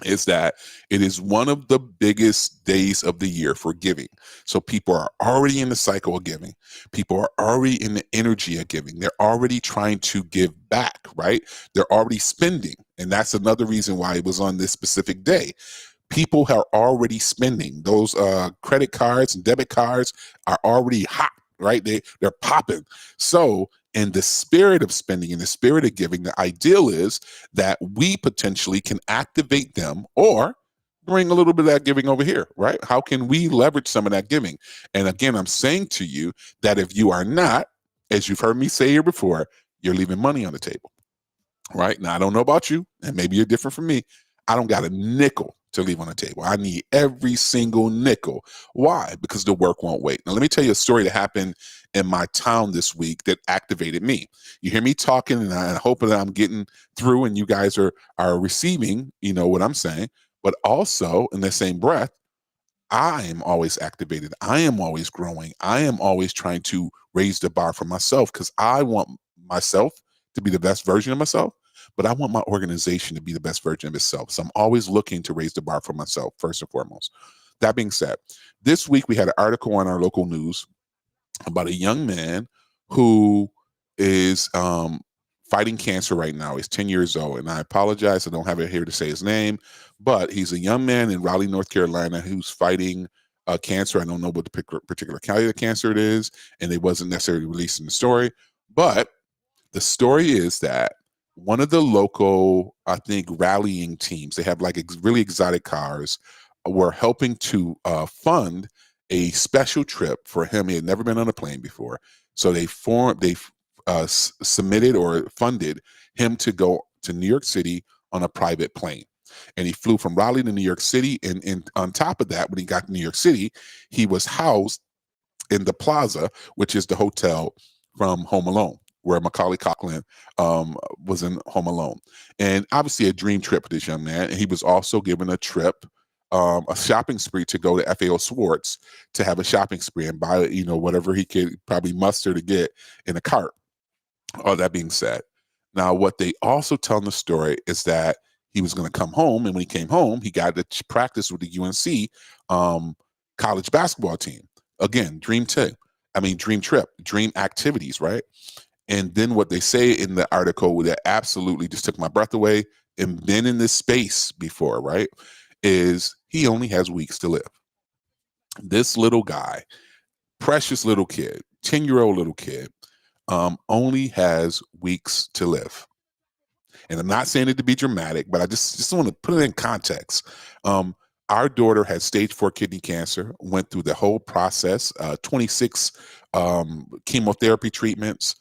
is that it is one of the biggest days of the year for giving. So people are already in the cycle of giving. People are already in the energy of giving. They're already trying to give back, right? They're already spending. And that's another reason why it was on this specific day. People are already spending. Those credit cards and debit cards are already hot, right? They're popping. So in the spirit of spending, in the spirit of giving, the ideal is that we potentially can activate them or bring a little bit of that giving over here, right? How can we leverage some of that giving? And again, I'm saying to you that if you are not, as you've heard me say here before, you're leaving money on the table, right? Now, I don't know about you, and maybe you're different from me. I don't got a nickel to leave on the table. I need every single nickel. Why? Because the work won't wait. Now, let me tell you a story that happened in my town this week that activated me. You hear me talking, and I hope that I'm getting through and you guys are receiving, what I'm saying. But also, in the same breath, I am always activated. I am always growing. I am always trying to raise the bar for myself because I want myself to be the best version of myself, but I want my organization to be the best version of itself. So I'm always looking to raise the bar for myself, first and foremost. That being said, this week we had an article on our local news about a young man who is fighting cancer right now. He's 10 years old. And I apologize, I don't have it here to say his name, but he's a young man in Raleigh, North Carolina, who's fighting cancer. I don't know what the particular kind of cancer it is, and it wasn't necessarily released in the story. But the story is that one of the local, I think, rallying teams, they have like really exotic cars, were helping to fund a special trip for him. He had never been on a plane before. So they submitted or funded him to go to New York City on a private plane. And he flew from Raleigh to New York City. And on top of that, when he got to New York City, he was housed in the Plaza, which is the hotel from Home Alone, where Macaulay Culkin was in Home Alone. And obviously a dream trip for this young man. And he was also given a trip, a shopping spree to go to FAO Schwarz to have a shopping spree and buy, whatever he could probably muster to get in a cart. All that being said, now what they also tell in the story is that he was going to come home, and when he came home, he got to practice with the UNC college basketball team. Again, dream trip, dream activities, right? And then what they say in the article that absolutely just took my breath away, and been in this space before, right, is he only has weeks to live. This little guy, precious little kid, 10-year-old little kid, only has weeks to live. And I'm not saying it to be dramatic, but I just want to put it in context. Our daughter had stage 4 kidney cancer, went through the whole process, 26 chemotherapy treatments,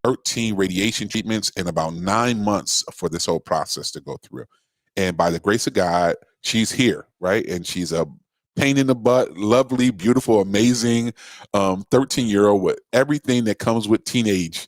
13 radiation treatments, and about 9 months for this whole process to go through. And by the grace of God, she's here, right? And she's a pain in the butt, lovely, beautiful, amazing 13-year-old with everything that comes with teenage,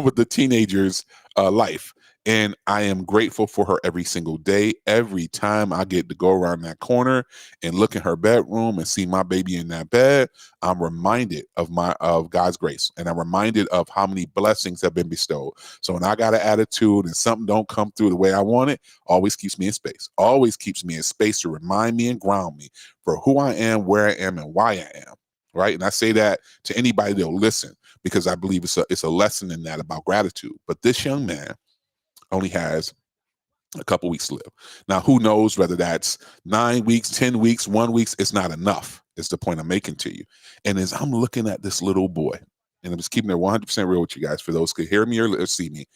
with the teenager's life. And I am grateful for her every single day. Every time I get to go around that corner and look in her bedroom and see my baby in that bed, I'm reminded of God's grace. And I'm reminded of how many blessings have been bestowed. So when I got an attitude and something don't come through the way I want it, always keeps me in space. Always keeps me in space to remind me and ground me for who I am, where I am, and why I am. Right. And I say that to anybody that'll listen, because I believe it's a lesson in that about gratitude. But this young man only has a couple weeks to live. Now, who knows whether that's 9 weeks, 10 weeks, 1 week, it's not enough. It's the point I'm making to you. And as I'm looking at this little boy, and I'm just keeping it 100% real with you guys, for those who could hear me or see me,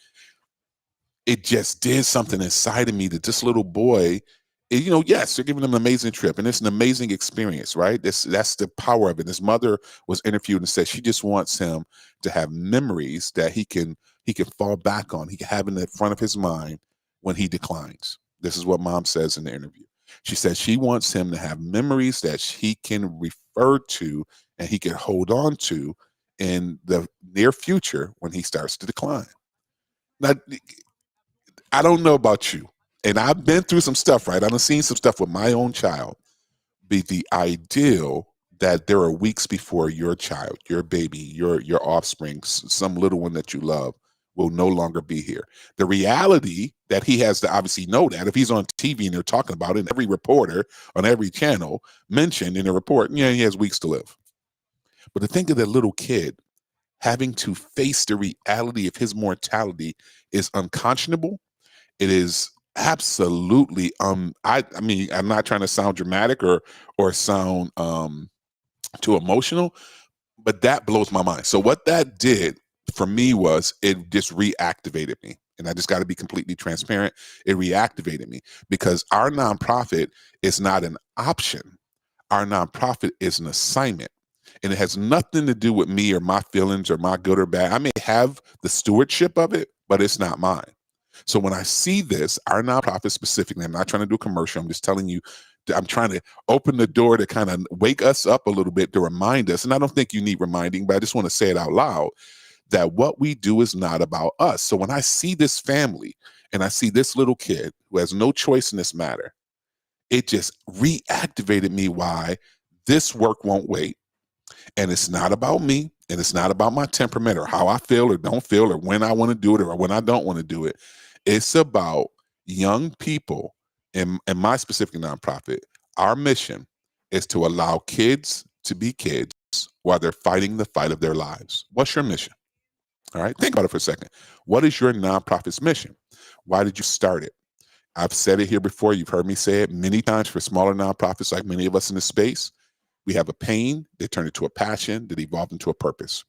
it just did something inside of me that this little boy, yes, they're giving him an amazing trip, and it's an amazing experience, right? That's the power of it. His mother was interviewed and said she just wants him to have memories that he can fall back on. He can have in the front of his mind when he declines. This is what mom says in the interview. She says she wants him to have memories that he can refer to and he can hold on to in the near future when he starts to decline. Now, I don't know about you, and I've been through some stuff, right? I've seen some stuff with my own child. Be the ideal that there are weeks before your child, your baby, your offspring, some little one that you love, will no longer be here. The reality that he has to obviously know that if he's on TV and they're talking about it, and every reporter on every channel mentioned in the report, he has weeks to live. But to think of that little kid having to face the reality of his mortality is unconscionable. It is absolutely, I'm not trying to sound dramatic or sound too emotional, but that blows my mind. So what that did for me was it just reactivated me. And I just got to be completely transparent. It reactivated me because our nonprofit is not an option. Our nonprofit is an assignment. And it has nothing to do with me or my feelings or my good or bad. I may have the stewardship of it, but it's not mine. So when I see this, our nonprofit specifically, I'm not trying to do a commercial. I'm just telling you, I'm trying to open the door to kind of wake us up a little bit to remind us. And I don't think you need reminding, but I just want to say it out loud that what we do is not about us. So when I see this family and I see this little kid who has no choice in this matter, it just reactivated me why this work won't wait. And it's not about me, and it's not about my temperament or how I feel or don't feel or when I want to do it or when I don't want to do it. It's about young people in my specific nonprofit. Our mission is to allow kids to be kids while they're fighting the fight of their lives. What's your mission? All right, think about it for a second. What is your nonprofit's mission? Why did you start it? I've said it here before. You've heard me say it many times for smaller nonprofits like many of us in this space. We have a pain that turned into a passion that evolved into a purpose.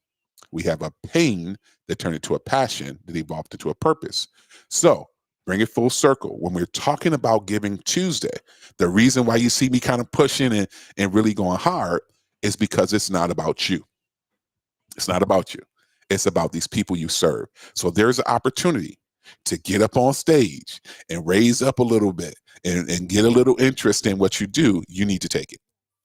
We have a pain that turned into a passion that evolved into a purpose. So bring it full circle. When we're talking about Giving Tuesday, the reason why you see me kind of pushing and really going hard is because it's not about you. It's not about you. It's about these people you serve. So there's an opportunity to get up on stage and raise up a little bit and get a little interest in what you do. You need to take it.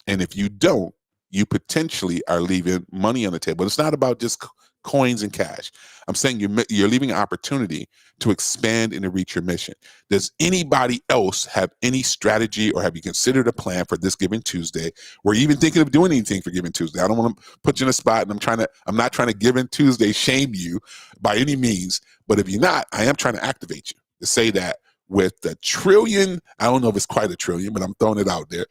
And if you don't, you potentially are leaving money on the table. It's not about just coins and cash. I'm saying you're leaving an opportunity to expand and to reach your mission. Does anybody else have any strategy, or have you considered a plan for this Giving Tuesday? We're even thinking of doing anything for Giving Tuesday. I don't want to put you in a spot, and I'm not trying to Giving Tuesday shame you by any means. But if you're not, I am trying to activate you to say that with the trillion, I don't know if it's quite a trillion, but I'm throwing it out there.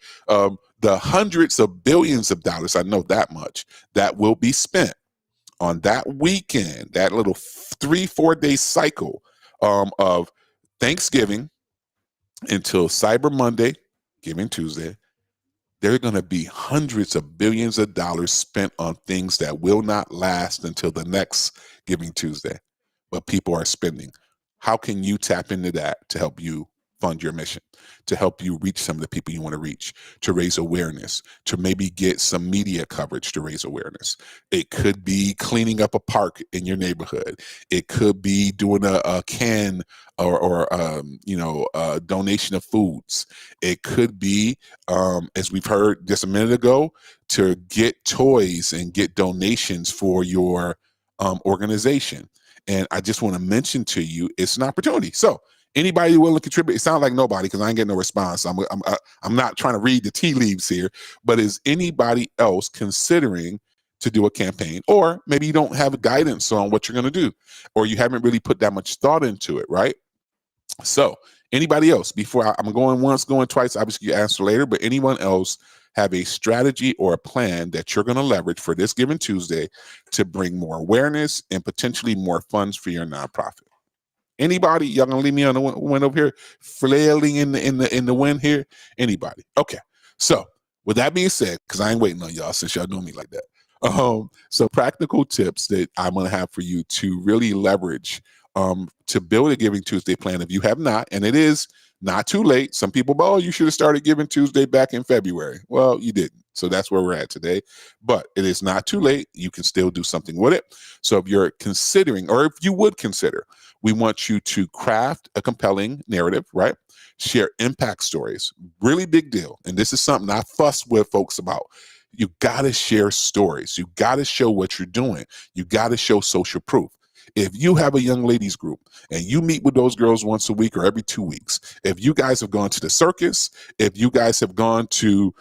The hundreds of billions of dollars, I know that much, that will be spent on that weekend, that little 3-4 day cycle of Thanksgiving until Cyber Monday, Giving Tuesday. There are going to be hundreds of billions of dollars spent on things that will not last until the next Giving Tuesday, but people are spending. How can you tap into that to help you fund your mission, to help you reach some of the people you want to reach, to raise awareness, to maybe get some media coverage to raise awareness? It could be cleaning up a park in your neighborhood. It could be doing a can or a donation of foods. It could be, as we've heard just a minute ago, to get toys and get donations for your organization. And I just want to mention to you, it's an opportunity. So anybody willing to contribute? It sounds like nobody, because I ain't getting no response. I'm not trying to read the tea leaves here, but is anybody else considering to do a campaign? Or maybe you don't have guidance on what you're going to do, or you haven't really put that much thought into it, right? So anybody else, before I'm going once, going twice, obviously you answer later, but anyone else have a strategy or a plan that you're going to leverage for this Giving Tuesday to bring more awareness and potentially more funds for your nonprofit? Anybody? Y'all gonna leave me on the wind over here, flailing in the wind here? Anybody? Okay. So with that being said, because I ain't waiting on y'all since y'all doing me like that. So practical tips that I'm gonna have for you to really leverage to build a Giving Tuesday plan. If you have not, and it is not too late. Some people, oh, you should have started Giving Tuesday back in February. Well, you didn't. So that's where we're at today. But it is not too late. You can still do something with it. So if you're considering, or if you would consider, we want you to craft a compelling narrative, right? Share impact stories. Really big deal. And this is something I fuss with folks about. You got to share stories. You got to show what you're doing. You got to show social proof. If you have a young ladies group and you meet with those girls once a week or every 2 weeks, if you guys have gone to the circus, if you guys have gone to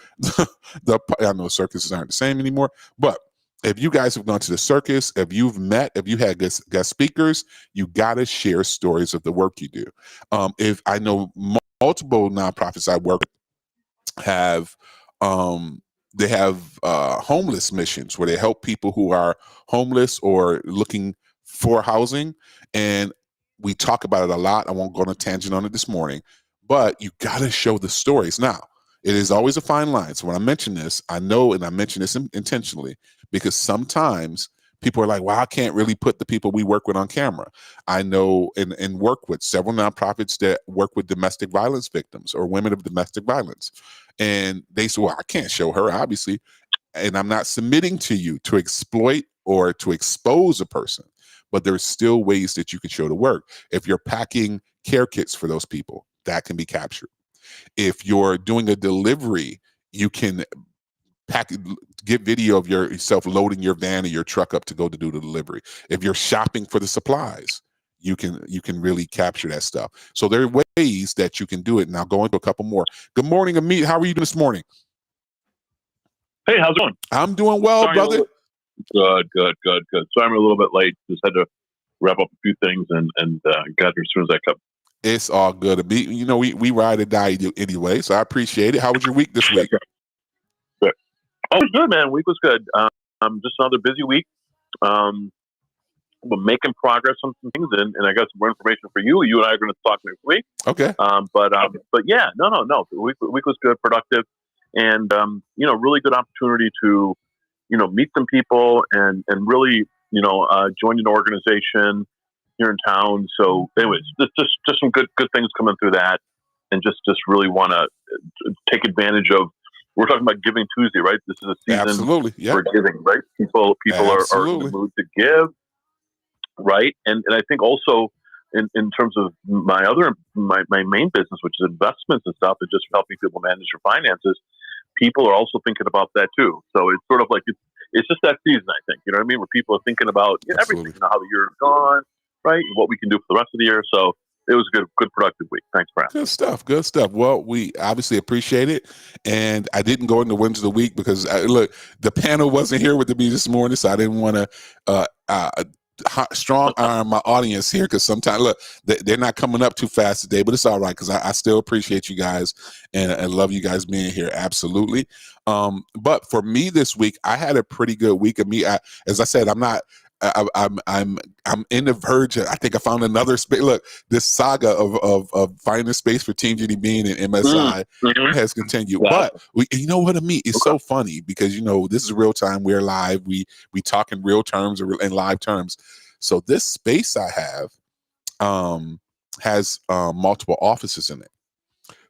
I know circuses aren't the same anymore, but if you guys have gone to the circus, if you've met, if you had guest speakers, you got to share stories of the work you do. If I know multiple nonprofits I work with have, they have homeless missions where they help people who are homeless or looking for housing. And we talk about it a lot. I won't go on a tangent on it this morning, but you got to show the stories. Now, it is always a fine line. So when I mention this, I know, and I mention this intentionally, because sometimes people are like, well, I can't really put the people we work with on camera. I know and work with several nonprofits that work with domestic violence victims or women of domestic violence. And they say, well, I can't show her, obviously. And I'm not submitting to you to exploit or to expose a person, but there's still ways that you can show the work. If you're packing care kits for those people, that can be captured. If you're doing a delivery, you can get video of yourself loading your van or your truck up to go to do the delivery. If you're shopping for the supplies, you can really capture that stuff. So there are ways that you can do it. Now go into a couple more. Good morning, Amit. How are you doing this morning? Hey, how's it going? I'm doing well, Sorry, brother. Good. So I'm a little bit late. Just had to wrap up a few things and got here as soon as I could. It's all good. Amit, you know, we ride or die anyway, so I appreciate it. How was your week this week? Good. Oh, it was good, man. Week was good. Just another busy week. We're making progress on some things, and I got some more information for you. You and I are going to talk next week. Okay. But yeah, no. The week was good, productive, and really good opportunity to, meet some people and really, join an organization here in town. So anyways, just some good things coming through that, and just really want to take advantage of. We're talking about Giving Tuesday, right? This is a season Absolutely. Yeah. for giving, right? People are in the mood to give, right? And I think also in terms of my main business, which is investments and stuff, and just helping people manage their finances, people are also thinking about that too. So it's sort of like it's just that season, I think. You know what I mean? Where people are thinking about everything, how the year is gone, right? And what we can do for the rest of the year. So it was a good productive week. Thanks for asking. Good stuff. Well, we obviously appreciate it. And I didn't go into wins of the week because look, the panel wasn't here with me this morning, so I didn't want to strong arm my audience here, because sometimes look, they're not coming up too fast today, but it's all right, because I still appreciate you guys and love you guys being here. Absolutely. But for me this week, I had a pretty good week. Of me, as I said, I'm in the verge. I think I found another space. Look, this saga of finding space for Team Jenny Bean and MSI has continued. Yeah. But you know what, Amit? It's so funny because this is real time. We're live. We talk in real terms or in live terms. So this space I have has multiple offices in it.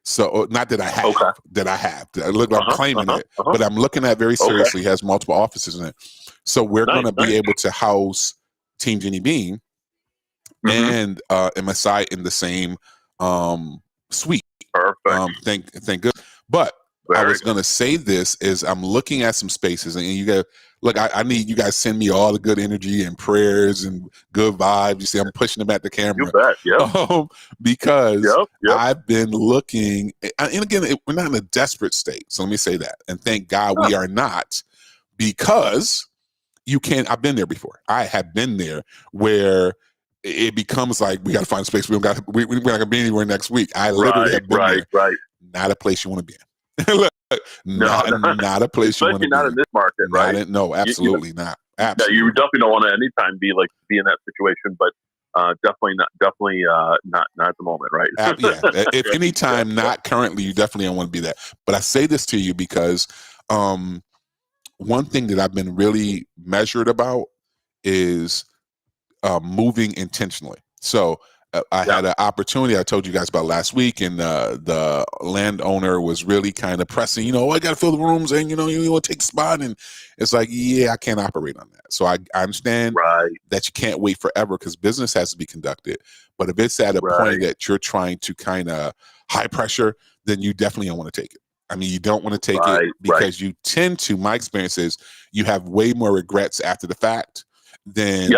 So not that I have, that I have. Look, I'm claiming it, but I'm looking at very seriously. Has multiple offices in it. So we're going to be able to house Team Jenny Bean and MSI in the same suite. Perfect. Thank good. But I was going to say this is I'm looking at some spaces, and you got look. I need you guys send me all the good energy and prayers and good vibes. You see, I'm pushing them at the camera. You bet. Yep. Because I've been looking, and again, we're not in a desperate state. So let me say that, and thank God we are not, because you can't. I've been there before. I have been there where it becomes like we got to find space. We're not gonna be anywhere next week. I literally have been there. Right. Not a place you want to be in. Look, not a place you want to be. Especially not in this market, right? No, absolutely not. Absolutely. Yeah, you definitely don't want to anytime be in that situation, but definitely not at the moment, right? If any time, not currently, you definitely don't want to be that. But I say this to you because one thing that I've been really measured about is moving intentionally. So I had an opportunity I told you guys about last week, and the landowner was really kind of pressing, I got to fill the rooms, and you want to take a spot, and it's like, I can't operate on that. So I understand that you can't wait forever because business has to be conducted. But if it's at a point that you're trying to kind of high pressure, then you definitely don't want to take it. I mean, you don't want to take it because you tend to, my experience is, you have way more regrets after the fact than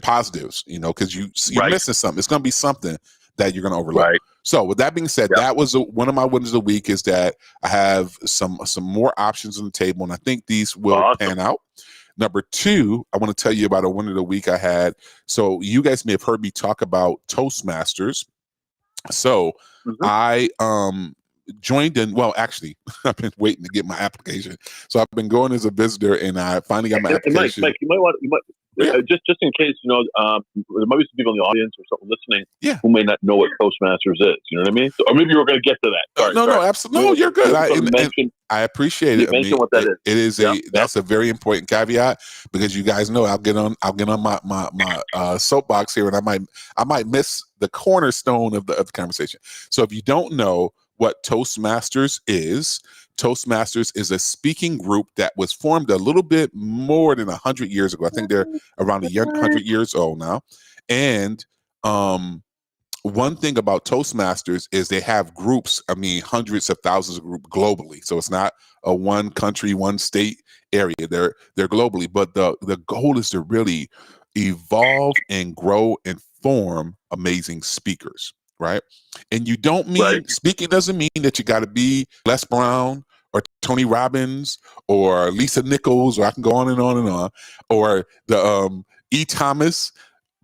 positives, because you're missing something. It's going to be something that you're going to overlook. So with that being said, that was one of my wins of the week, is that I have some more options on the table, and I think these will pan out. Number two, I want to tell you about a win of the week I had. So you guys may have heard me talk about Toastmasters. So I joined in. Well, actually, I've been waiting to get my application. So I've been going as a visitor, and I finally got my application. Mike, you might just in case, there might be some people in the audience or something listening who may not know what Toastmasters is. You know what I mean? So, or maybe you were going to get to that. Sorry, no, absolutely. No, you're good. I appreciate it. Mention what that is. It is that's a very important caveat, because you guys know I'll get on my soapbox here, and I might miss the cornerstone of the conversation. So if you don't know what Toastmasters is a speaking group that was formed a little bit more than 100 years ago. I think they're around 100 years old now. And one thing about Toastmasters is they have groups, hundreds of thousands of groups globally. So it's not a one country, one state area. They're globally. But the goal is to really evolve and grow and form amazing speakers, right? And you don't mean, Right. speaking doesn't mean that you got to be Les Brown or Tony Robbins or Lisa Nichols, or I can go on and on and on, or the E. Thomas,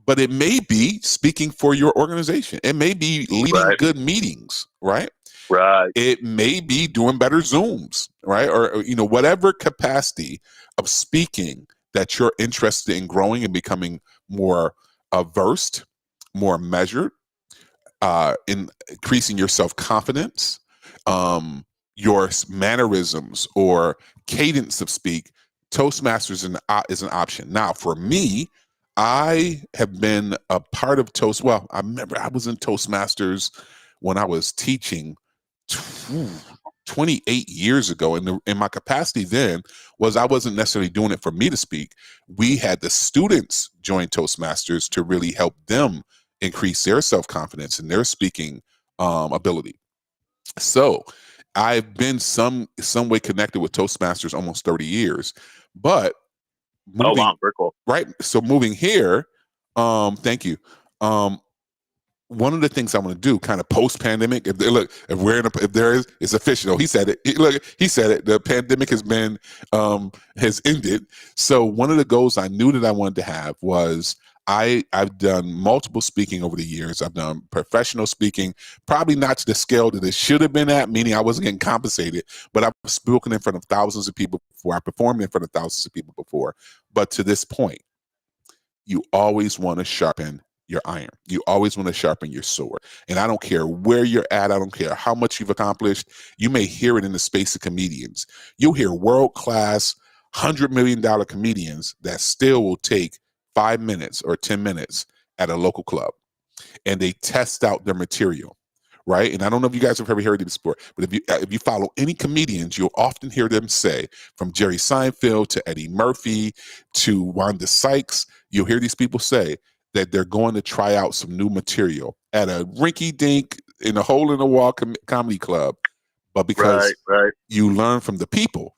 but it may be speaking for your organization. It may be leading Right. good meetings, right? Right. It may be doing better Zooms, right? Or you know, whatever capacity of speaking that you're interested in growing and becoming more versed, more measured, in increasing your self-confidence, your mannerisms or cadence of speak. Toastmasters is an option. Now, for me, I have been a part of Well, I remember I was in Toastmasters when I was teaching 28 years ago. And in my capacity then was I wasn't necessarily doing it for me to speak. We had the students join Toastmasters to really help them increase their self-confidence and their speaking ability. So I've been some way connected with Toastmasters almost 30 years. But moving, oh, wow, very cool. Right. So moving here, thank you. One of the things I want to do, kind of post-pandemic, if there is, it's official. He said it. He said it. The pandemic has ended. So one of the goals I knew that I wanted to have was I've done multiple speaking over the years. I've done professional speaking, probably not to the scale that it should have been at, meaning I wasn't getting compensated, but I've spoken in front of thousands of people before. I performed in front of thousands of people before. But to this point, you always want to sharpen your iron. You always want to sharpen your sword. And I don't care where you're at. I don't care how much you've accomplished. You may hear it in the space of comedians. You'll hear world-class $100 million comedians that still will take 5 minutes or 10 minutes at a local club, and they test out their material, right? And I don't know if you guys have ever heard of this before, but if you follow any comedians, you'll often hear them say, from Jerry Seinfeld to Eddie Murphy to Wanda Sykes, you'll hear these people say that they're going to try out some new material at a rinky-dink in a hole-in-the-wall comedy club. But because you learn from the people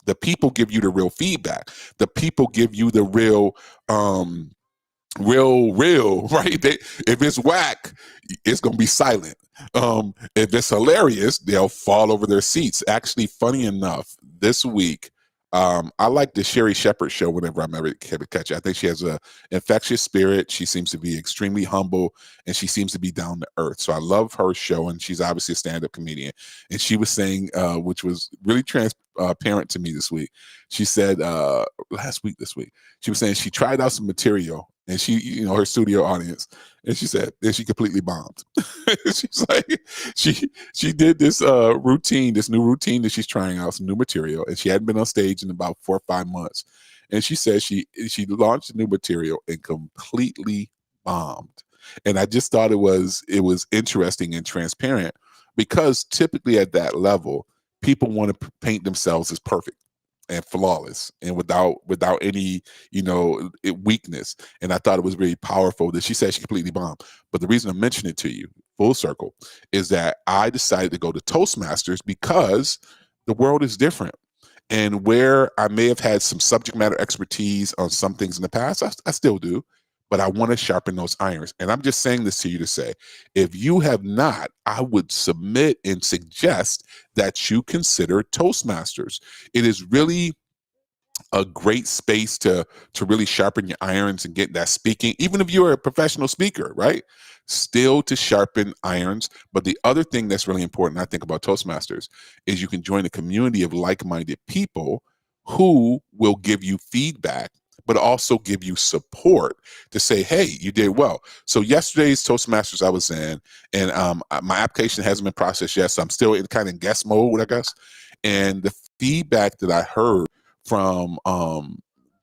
give you the real feedback. The people give you the real, right? If it's whack, it's going to be silent. If it's hilarious, they'll fall over their seats. Actually, funny enough, this week, I like the Sherry Shepherd show whenever I'm ever catch it. I think she has an infectious spirit. She seems to be extremely humble, and she seems to be down to earth. So I love her show, and she's obviously a stand-up comedian. And she was saying, which was really transparent to me this week. She said this week, she was saying she tried out some material, and she, her studio audience, and she said that she completely bombed. She's like, she did this routine, this new routine that she's trying out, some new material, and she hadn't been on stage in about 4 or 5 months. And she said she launched new material and completely bombed. And I just thought it was interesting and transparent, because typically at that level, people want to paint themselves as perfect and flawless and without any weakness. And I thought it was very powerful that she said she completely bombed. But the reason I'm mentioning it to you full circle is that I decided to go to Toastmasters because the world is different. And where I may have had some subject matter expertise on some things in the past, I still do, but I want to sharpen those irons. And I'm just saying this to you to say, if you have not, I would submit and suggest that you consider Toastmasters. It is really a great space to really sharpen your irons and get that speaking, even if you're a professional speaker, right? Still to sharpen irons. But the other thing that's really important, I think, about Toastmasters is you can join a community of like-minded people who will give you feedback, but also give you support to say, hey, you did well. So yesterday's Toastmasters I was in, and my application hasn't been processed yet, so I'm still in kind of guest mode, I guess. And the feedback that I heard from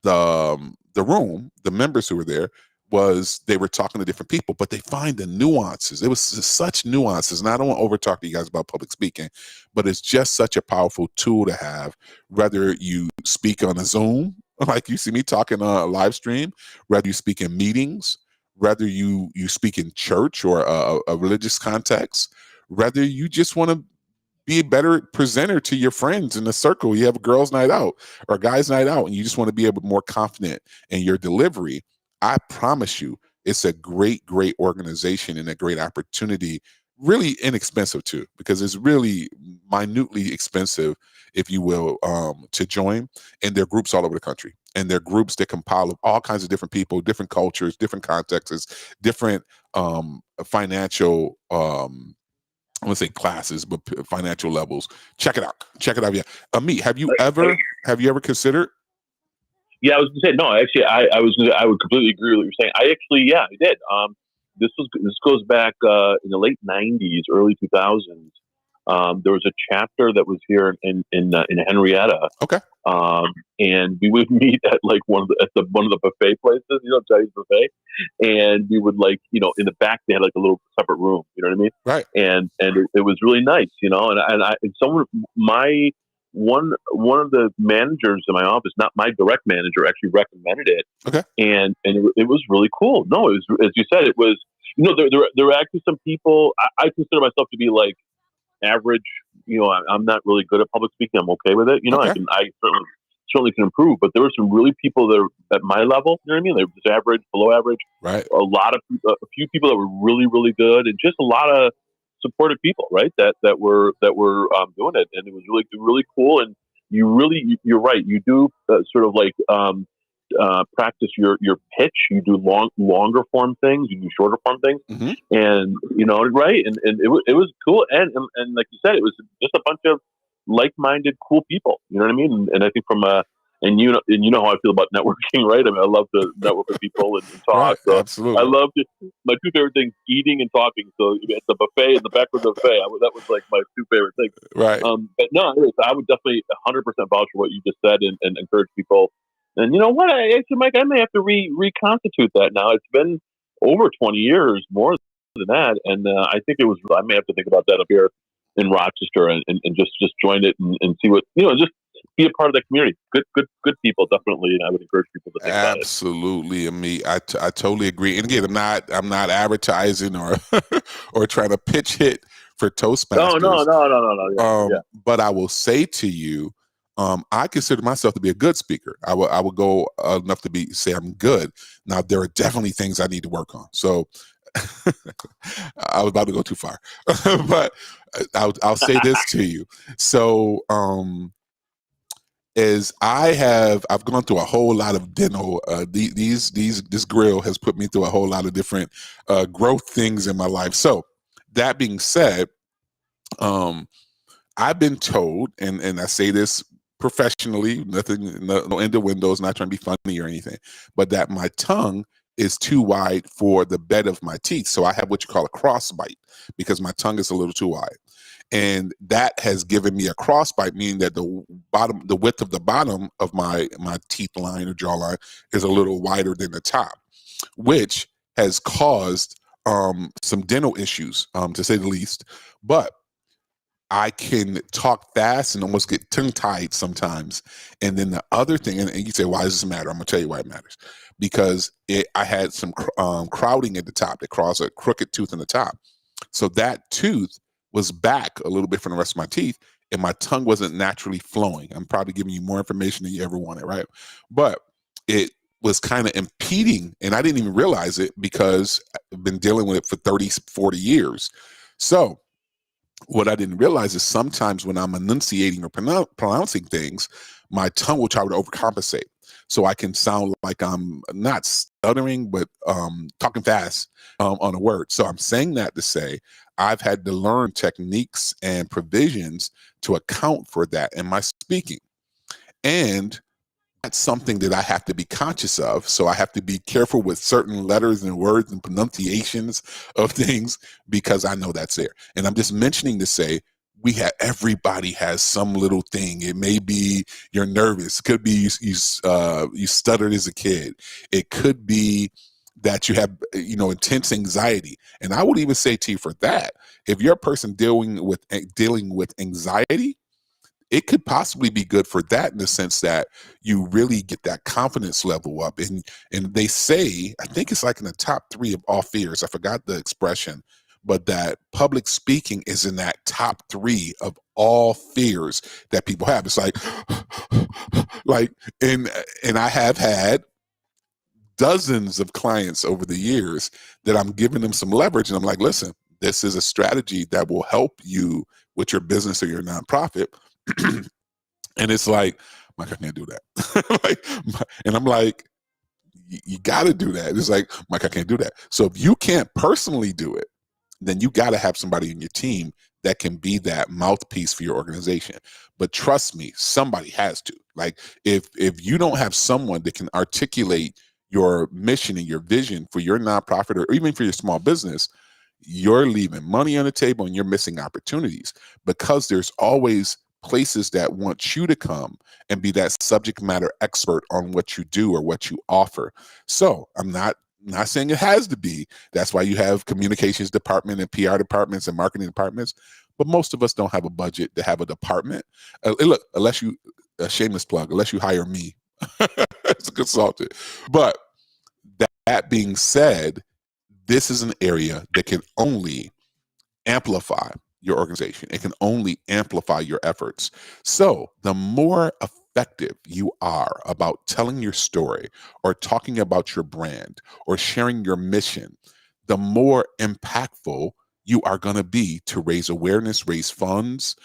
the room, the members who were there, was they were talking to different people, but they find the nuances. It was such nuances. And I don't want to over talk to you guys about public speaking, but it's just such a powerful tool to have, whether you speak on a Zoom, like you see me talking on a live stream, whether you speak in meetings, whether you speak in church or a religious context, whether you just want to be a better presenter to your friends in the circle. You have a girls' night out or a guys' night out, and you just want to be able more confident in your delivery. I promise you, it's a great, great organization and a great opportunity. Really inexpensive too, because it's really minutely expensive, if you will, to join. And there are groups all over the country, and they're groups that compile of all kinds of different people, different cultures, different contexts, different financial I wouldn't say classes, but financial levels. Check it out. Check it out. Yeah. Amit, have you ever considered? Yeah, I was gonna say no. Actually, I would completely agree with what you're saying. I did. This goes back in the late '90s, early 2000s. There was a chapter that was here in Henrietta. Okay. And we would meet at like one of the buffet places, Chinese buffet, and we would in the back they had like a little separate room. You know what I mean? Right. And it was really nice, one of the managers in my office, not my direct manager, actually recommended it. Okay. And it was really cool. No, it was, as you said, it was, there were actually some people, I consider myself to be like average. I'm not really good at public speaking. I'm okay with it. Okay. I certainly can improve, but there were some really people that are at my level. You know what I mean? They were just average, below average. Right. A few people that were really, really good, and just a lot of supportive people, right? That were doing it, and it was really, really cool. And you're right. You do sort of like practice your pitch. You do longer form things. You do shorter form things, mm-hmm. and right. And it was cool. And like you said, it was just a bunch of like-minded, cool people. You know what I mean? And I think and you know how I feel about networking, right? I mean, I love to network with people and talk. Right, so absolutely. I love my two favorite things: eating and talking. So at the buffet, in the back of the buffet, that was like my two favorite things. Right. But no, I would definitely 100% vouch for what you just said and encourage people. And you know what? Actually, Mike, I may have to reconstitute that now. It's been over 20 years, more than that, and I think I may have to think about that up here in Rochester and just join it and see what just be a part of the community. Good people, definitely, and I would encourage people to think about it. Absolutely, Amit. I totally agree. And again, I'm not advertising or or trying to pitch hit for Toastmasters. No. Yeah. But I will say to you, I consider myself to be a good speaker. I will go enough to say I'm good. Now there are definitely things I need to work on. So I was about to go too far, but I'll say this to you. So as I've gone through a whole lot of dental. This grill has put me through a whole lot of different growth things in my life. So that being said, I've been told, and I say this professionally, no innuendos, not trying to be funny or anything, but that my tongue is too wide for the bed of my teeth. So I have what you call a crossbite because my tongue is a little too wide. And that has given me a crossbite, meaning that the width of the bottom of my teeth line or jawline is a little wider than the top, which has caused some dental issues, to say the least. But I can talk fast and almost get tongue-tied sometimes. And then the other thing, and you say, why does this matter? I'm going to tell you why it matters. Because I had some crowding at the top that caused a crooked tooth in the top. So that tooth was back a little bit from the rest of my teeth, and my tongue wasn't naturally flowing. I'm probably giving you more information than you ever wanted, right? But it was kind of impeding, and I didn't even realize it because I've been dealing with it for 30, 40 years. So what I didn't realize is sometimes when I'm enunciating or pronouncing things, my tongue will try to overcompensate. So I can sound like I'm not stuttering, but talking fast on a word. So I'm saying that to say I've had to learn techniques and provisions to account for that in my speaking. And that's something that I have to be conscious of. So I have to be careful with certain letters and words and pronunciations of things because I know that's there. And I'm just mentioning to say everybody has some little thing. It may be you're nervous. It could be you stuttered as a kid. It could be that you have intense anxiety. And I would even say to you for that, if you're a person dealing with anxiety, it could possibly be good for that in the sense that you really get that confidence level up. And they say, I think it's like in the top 3 of all fears. I forgot the expression, but that public speaking is in that top 3 of all fears that people have. It's like, and I have had dozens of clients over the years that I'm giving them some leverage. And I'm like, listen, this is a strategy that will help you with your business or your nonprofit. And it's like, Mike, I can't do that. And I'm like, you got to do that. It's like, Mike, I can't do that. So if you can't personally do it, then you got to have somebody in your team that can be that mouthpiece for your organization. But trust me, somebody has to. Like, if you don't have someone that can articulate your mission and your vision for your nonprofit or even for your small business, you're leaving money on the table and you're missing opportunities, because there's always places that want you to come and be that subject matter expert on what you do or what you offer. So I'm not saying it has to be. That's why you have communications department and PR departments and marketing departments. But most of us don't have a budget to have a department. Look, unless you, a shameless plug, unless you hire me as a consultant. But that being said, this is an area that can only amplify your organization. It can only amplify your efforts. So the more effective you are about telling your story or talking about your brand or sharing your mission, the more impactful you are going to be to raise awareness, raise funds,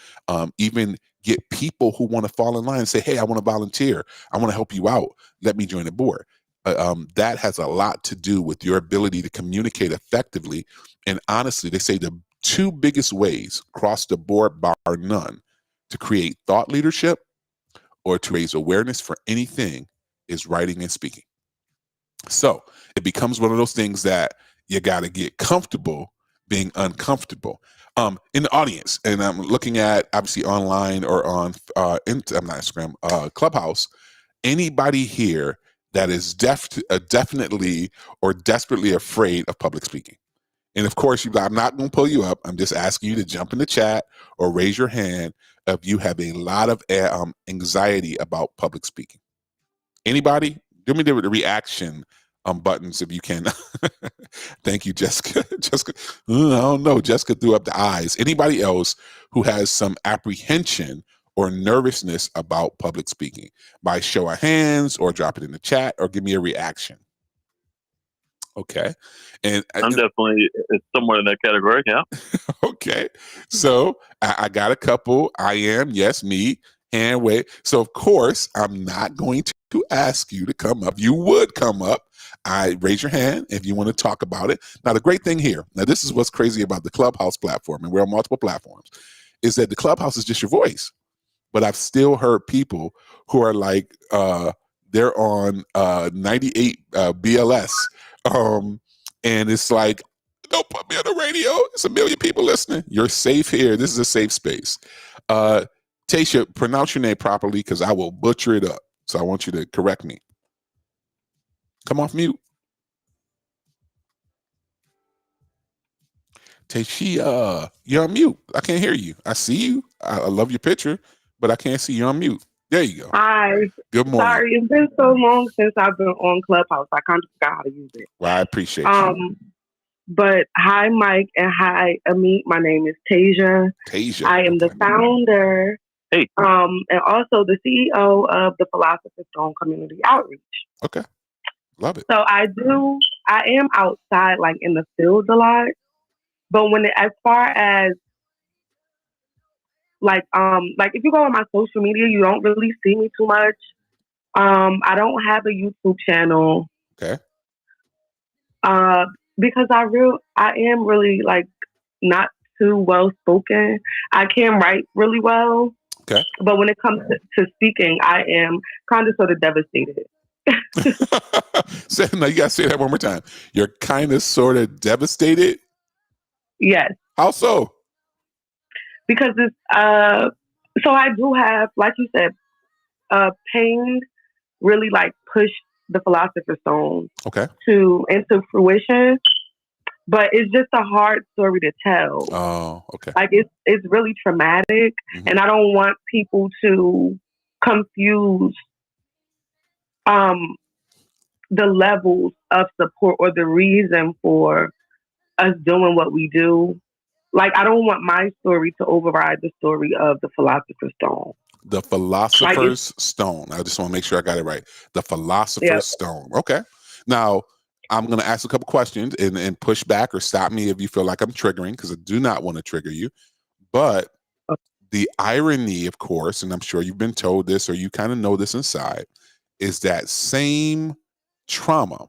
even get people who want to fall in line and say, hey, I want to volunteer. I want to help you out. Let me join the board. That has a lot to do with your ability to communicate effectively. And honestly, they say the two biggest ways across the board, bar none, to create thought leadership or to raise awareness for anything is writing and speaking. So it becomes one of those things that you got to get comfortable being uncomfortable. In the audience, and I'm looking at obviously online or on I'm not Instagram, Clubhouse, anybody here that is definitely or desperately afraid of public speaking? And of course, I'm not going to pull you up. I'm just asking you to jump in the chat or raise your hand if you have a lot of anxiety about public speaking. Anybody? Give me the reaction buttons if you can. Thank you, Jessica. Jessica, I don't know. Jessica threw up the eyes. Anybody else who has some apprehension or nervousness about public speaking? By show of hands, or drop it in the chat, or give me a reaction. Okay. And I'm definitely somewhere in that category. Yeah. Okay. So I got a couple. I am, yes, me, hand wave. So of course, I'm not going to ask you to come up. You would come up. I raise your hand if you want to talk about it. Now, the great thing here, now this is what's crazy about the Clubhouse platform, and we're on multiple platforms, is that the Clubhouse is just your voice. But I've still heard people who are like, they're on 98 BLS. And it's like, don't put me on the radio. It's a million people listening. You're safe here. This is a safe space. Tasha, pronounce your name properly because I will butcher it up. So I want you to correct me. Come off mute. Tasha, you're on mute. I can't hear you. I see you. I love your picture, but I can't see you on mute. There you go. Hi. Good morning. Sorry, it's been so long since I've been on Clubhouse. I kind of forgot how to use it. Well, I appreciate you. But hi, Mike, and hi, Amit. My name is Tasia. Tasia. I am the founder, and also the CEO of the Philosopher's Stone Community Outreach. Okay. Love it. So I am outside, like in the field a lot. But as far as like if you go on my social media, you don't really see me too much. I don't have a YouTube channel. Okay. Because I am really like not too well spoken. I can write really well. Okay. But when it comes to speaking, I am kind of sort of devastated. No, you gotta say that one more time. You're kind of sort of devastated? Yes. How so? Because it's so I do have, like you said, pain really like pushed the Philosopher's Stone into fruition. But it's just a hard story to tell. Oh, okay. Like it's really traumatic, and I don't want people to confuse the levels of support or the reason for us doing what we do. Like, I don't want my story to override the story of the Philosopher's Stone. The Philosopher's Stone. I just want to make sure I got it right. The Philosopher's Stone. Okay. Now, I'm going to ask a couple questions and push back or stop me if you feel like I'm triggering, because I do not want to trigger you. But the irony, of course, and I'm sure you've been told this or you kind of know this inside, is that same trauma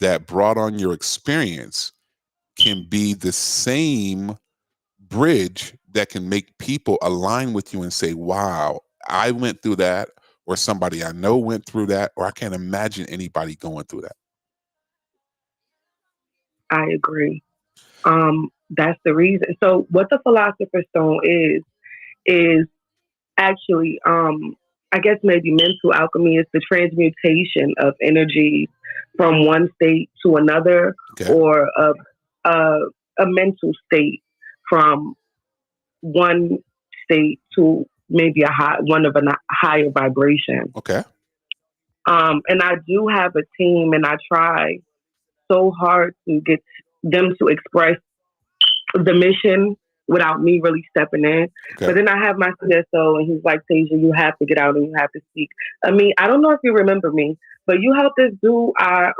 that brought on your experience can be the same bridge that can make people align with you and say, wow, I went through that, or somebody I know went through that, or I can't imagine anybody going through that. I agree. That's the reason. So what the Philosopher's Stone is actually, I guess maybe mental alchemy is the transmutation of energy from one state to another, or a mental state from one state to maybe one of a higher vibration. Okay. And I do have a team, and I try so hard to get them to express the mission without me really stepping in. Okay. But then I have my CSO, and he's like, Tasia, you have to get out and you have to speak. I mean, I don't know if you remember me, but you helped us do our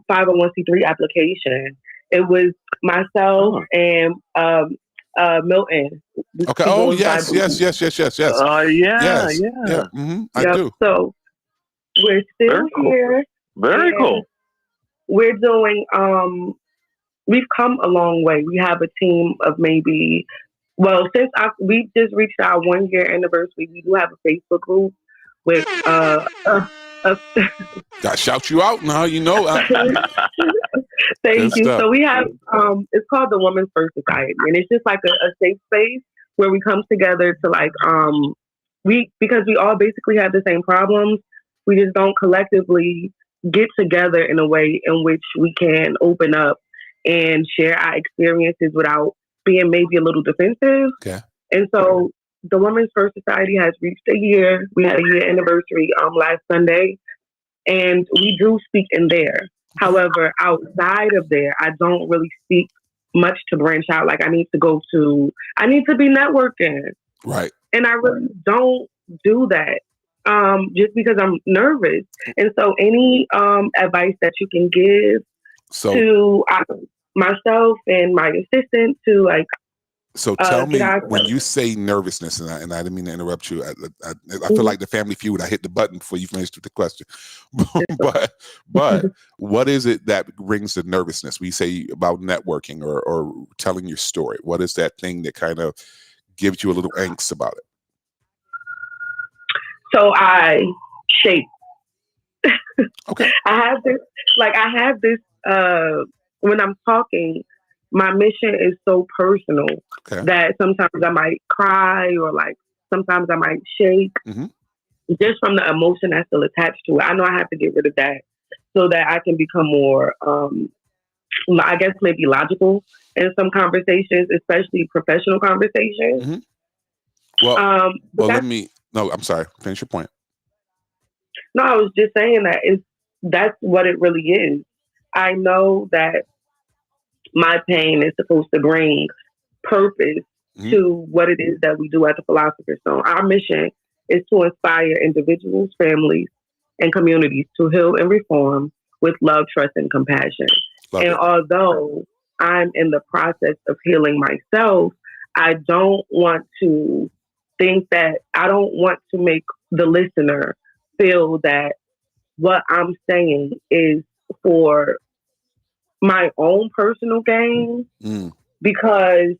501c3 application. It was myself and Milton. Okay. Oh, yes. Yeah. Mm-hmm. I do. So we're still here. Very cool. We're doing, we've come a long way. We have a team of maybe, since we just reached our 1 year anniversary, we do have a Facebook group with, Gotta shout you out now, you know. Thank you. So we have, it's called the Women's First Society, and it's just like a safe space where we come together to like, because we all basically have the same problems. We just don't collectively get together in a way in which we can open up and share our experiences without being maybe a little defensive. Okay. And so the Women's First Society has reached a year. We had a year anniversary last Sunday, and we do speak in there. However, outside of there, I don't really speak much to branch out. Like I need to be networking. Right. And I really don't do that. Just because I'm nervous. And so any advice that you can give to myself and my assistant to like. So tell me, when you say nervousness, and I didn't mean to interrupt you. I feel like the Family Feud. I hit the button before you finished with the question. but what is it that brings the nervousness? We say about networking or telling your story. What is that thing that kind of gives you a little angst about it? So I shake. Okay. I have this, when I'm talking, my mission is so personal that sometimes I might cry, or like sometimes I might shake just from the emotion that's still attached to it. I know I have to get rid of that so that I can become more, I guess maybe logical in some conversations, especially professional conversations. Mm-hmm. No, I'm sorry. Finish your point. No, I was just saying that's what it really is. I know that my pain is supposed to bring purpose to what it is that we do at the Philosopher's Stone. Our mission is to inspire individuals, families, and communities to heal and reform with love, trust, and compassion. Although I'm in the process of healing myself, I don't want to make the listener feel that what I'm saying is for my own personal gain, because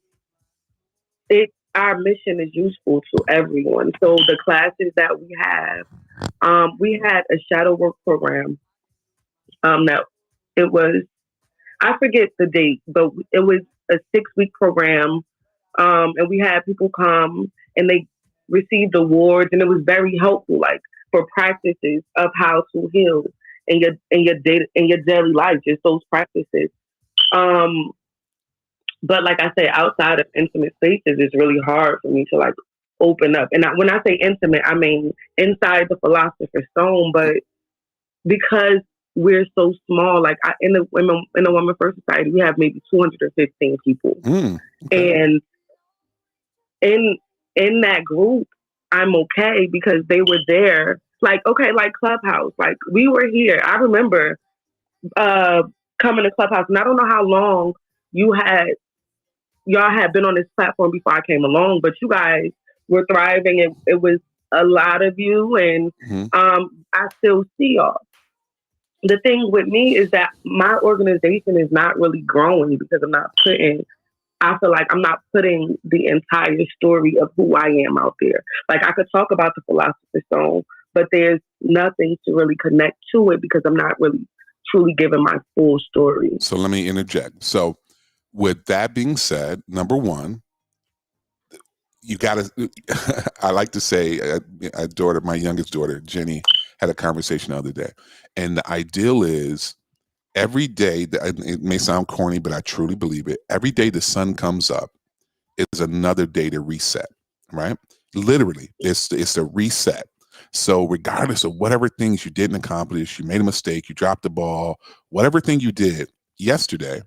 our mission is useful to everyone. So the classes that we have, we had a shadow work program. That it was, I forget the date, but it was a 6-week program, and we had people come and they received awards, and it was very helpful, like for practices of how to heal in your daily life, just those practices. But like I say, outside of intimate spaces, it's really hard for me to like open up. And when I say intimate, I mean inside the Philosopher's Stone. But because we're so small, like in the Women First Society, we have maybe 215 people, and in that group, I'm okay because they were there. Like, okay, like Clubhouse, like we were here. I remember coming to Clubhouse, and I don't know how long y'all had been on this platform before I came along, but you guys were thriving. It was a lot of you, and I still see y'all. The thing with me is that my organization is not really growing because I feel like I'm not putting the entire story of who I am out there. Like, I could talk about the Philosopher's Stone, but there's nothing to really connect to it because I'm not really truly giving my full story. So let me interject. So with that being said, number one, you gotta, I like to say, my youngest daughter, Jenny, had a conversation the other day. And the ideal is every day, it may sound corny, but I truly believe it. Every day the sun comes up is another day to reset, right? Literally, it's a reset. So regardless of whatever things you didn't accomplish, you made a mistake, you dropped the ball, whatever thing you did yesterday,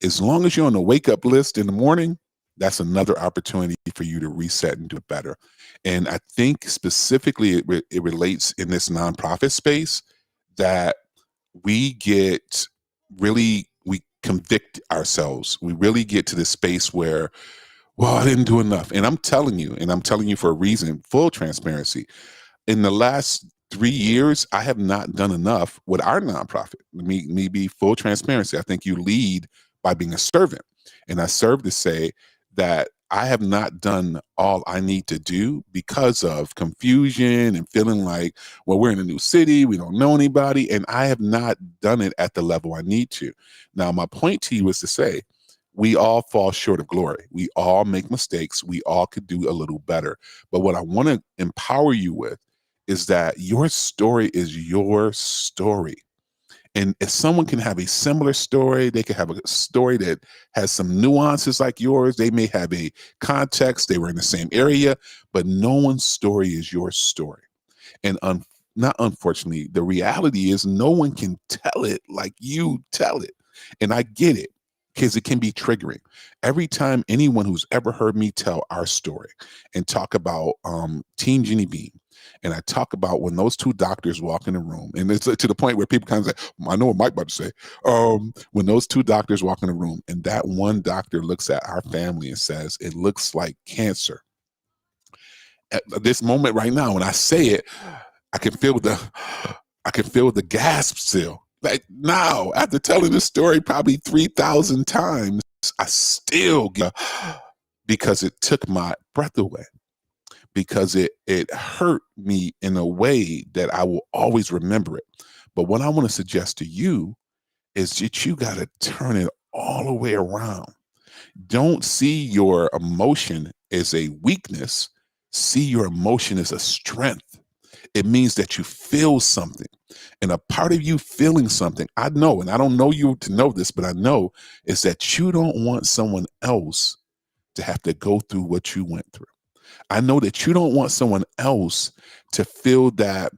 as long as you're on the wake up list in the morning, that's another opportunity for you to reset and do it better. And I think specifically it relates in this nonprofit space that we convict ourselves. We really get to this space where, well, I didn't do enough. And I'm telling you for a reason, full transparency. In the last 3 years, I have not done enough with our nonprofit. Me be full transparency. I think you lead by being a servant. And I serve to say that I have not done all I need to do because of confusion and feeling like, well, we're in a new city, we don't know anybody, and I have not done it at the level I need to. Now, my point to you is to say, we all fall short of glory. We all make mistakes. We all could do a little better. But what I want to empower you with is that your story is your story. And if someone can have a similar story, they could have a story that has some nuances like yours. They may have a context. They were in the same area, but no one's story is your story. And not unfortunately, the reality is no one can tell it like you tell it. And I get it because it can be triggering. Every time anyone who's ever heard me tell our story and talk about Team Jenny Bean, and I talk about when those two doctors walk in the room, and it's to the point where people kind of say, I know what Mike about to say, when those two doctors walk in the room and that one doctor looks at our family and says, it looks like cancer. At this moment right now, when I say it, I can feel the gasp still. Like now, after telling this story probably 3,000 times, I still get, because it took my breath away. Because it hurt me in a way that I will always remember it. But what I want to suggest to you is that you got to turn it all the way around. Don't see your emotion as a weakness. See your emotion as a strength. It means that you feel something. And a part of you feeling something, I know, and I don't know you to know this, but I know, is that you don't want someone else to have to go through what you went through. I know that you don't want someone else to feel that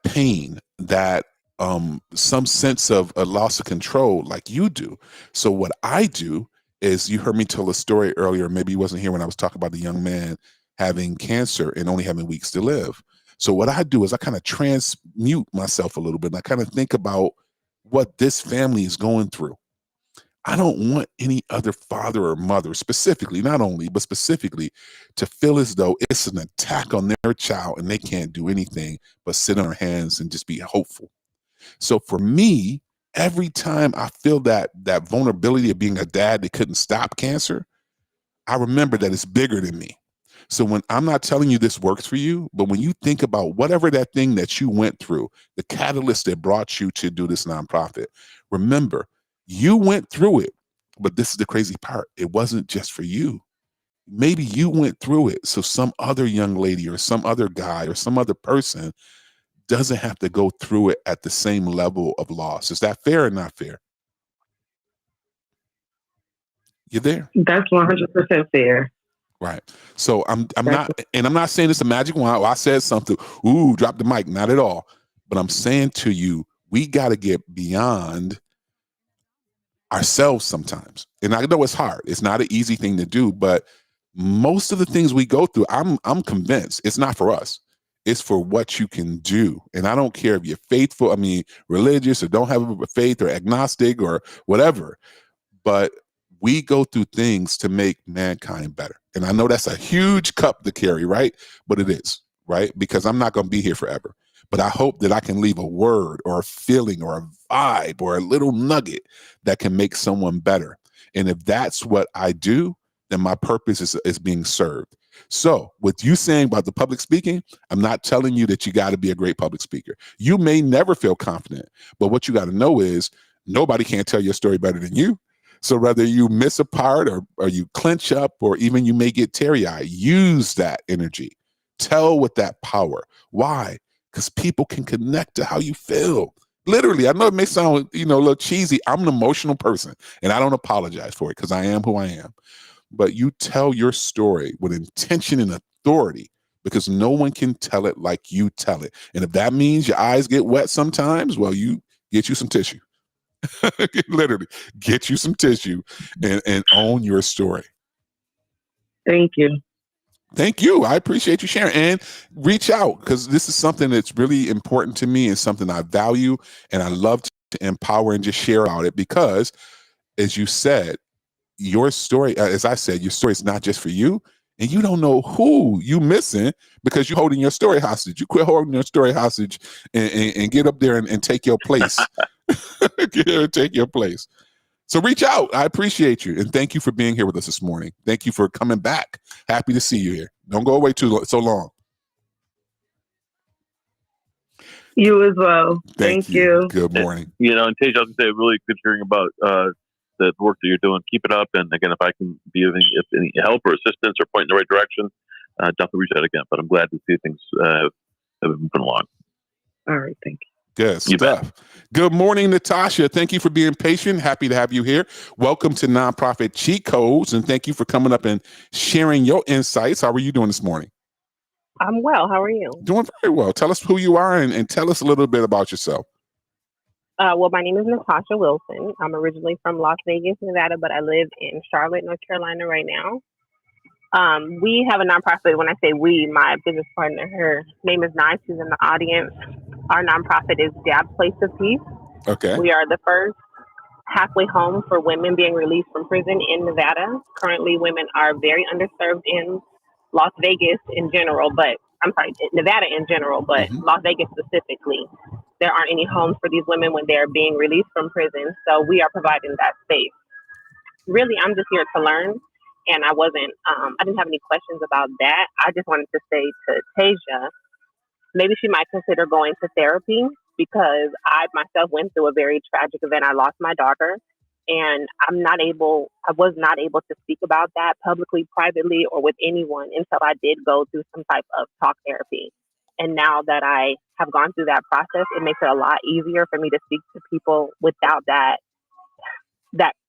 pain, that some sense of a loss of control like you do. So what I do is, you heard me tell a story earlier, maybe you wasn't here when I was talking about the young man having cancer and only having weeks to live. So what I do is I kind of transmute myself a little bit, and I kind of think about what this family is going through. I don't want any other father or mother specifically, not only, but specifically, to feel as though it's an attack on their child and they can't do anything but sit on their hands and just be hopeful. So for me, every time I feel that vulnerability of being a dad that couldn't stop cancer, I remember that it's bigger than me. So when I'm not telling you this works for you, but when you think about whatever that thing that you went through, the catalyst that brought you to do this nonprofit, remember, you went through it, but this is the crazy part. It wasn't just for you. Maybe you went through it so some other young lady or some other guy or some other person doesn't have to go through it at the same level of loss. Is that fair or not fair? You there? That's 100% fair. Right. So I'm not saying it's a magic wand. I said something, drop the mic. Not at all. But I'm saying to you, we got to get beyond ourselves sometimes. And I know it's hard. It's not an easy thing to do, but most of the things we go through, I'm convinced it's not for us. It's for what you can do. And I don't care if you're faithful, religious or don't have a faith or agnostic or whatever, but we go through things to make mankind better. And I know that's a huge cup to carry, right? But it is, right? Because I'm not going to be here forever. But I hope that I can leave a word or a feeling or a vibe or a little nugget that can make someone better. And if that's what I do, then my purpose is being served. So with you saying about the public speaking, I'm not telling you that you got to be a great public speaker. You may never feel confident, but what you got to know is nobody can tell your story better than you. So whether you miss a part or you clench up or even you may get teary-eyed, use that energy. Tell with that power. Why? Because people can connect to how you feel. Literally, I know it may sound, a little cheesy. I'm an emotional person and I don't apologize for it because I am who I am. But you tell your story with intention and authority because no one can tell it like you tell it. And if that means your eyes get wet sometimes, well, you get you some tissue. Literally, get you some tissue and own your story. Thank you. Thank you. I appreciate you sharing and reach out because this is something that's really important to me and something I value and I love to empower and just share about it because, as you said, your story, as I said, your story is not just for you and you don't know who you missing because you're holding your story hostage. You quit holding your story hostage and get up there and take your place. Take your place. So reach out. I appreciate you. And thank you for being here with us this morning. Thank you for coming back. Happy to see you here. Don't go away so long. You as well. Thank you. Good morning. And Tasia, I was going to say, really good hearing about the work that you're doing. Keep it up. And again, if I can be of any help or assistance or point in the right direction, definitely reach out again. But I'm glad to see things have been moving along. All right. Thank you. Good stuff. Good morning, Natasha. Thank you for being patient. Happy to have you here. Welcome to Nonprofit Cheat Codes. And thank you for coming up and sharing your insights. How are you doing this morning? I'm well. How are you? Doing very well. Tell us who you are and tell us a little bit about yourself. Well, my name is Natasha Wilson. I'm originally from Las Vegas, Nevada, but I live in Charlotte, North Carolina right now. We have a nonprofit. When I say we, my business partner, her name is Nye. She's in the audience. Our nonprofit is Dab Place of Peace. Okay. We are the first halfway home for women being released from prison in Nevada. Currently, women are very underserved in Las Vegas in general, Nevada in general, but Las Vegas specifically. There aren't any homes for these women when they're being released from prison. So we are providing that space. Really, I'm just here to learn. And I didn't have any questions about that. I just wanted to say to Tasia, maybe she might consider going to therapy because I myself went through a very tragic event. I lost my daughter and I was not able to speak about that publicly, privately, or with anyone until I did go through some type of talk therapy. And now that I have gone through that process, it makes it a lot easier for me to speak to people without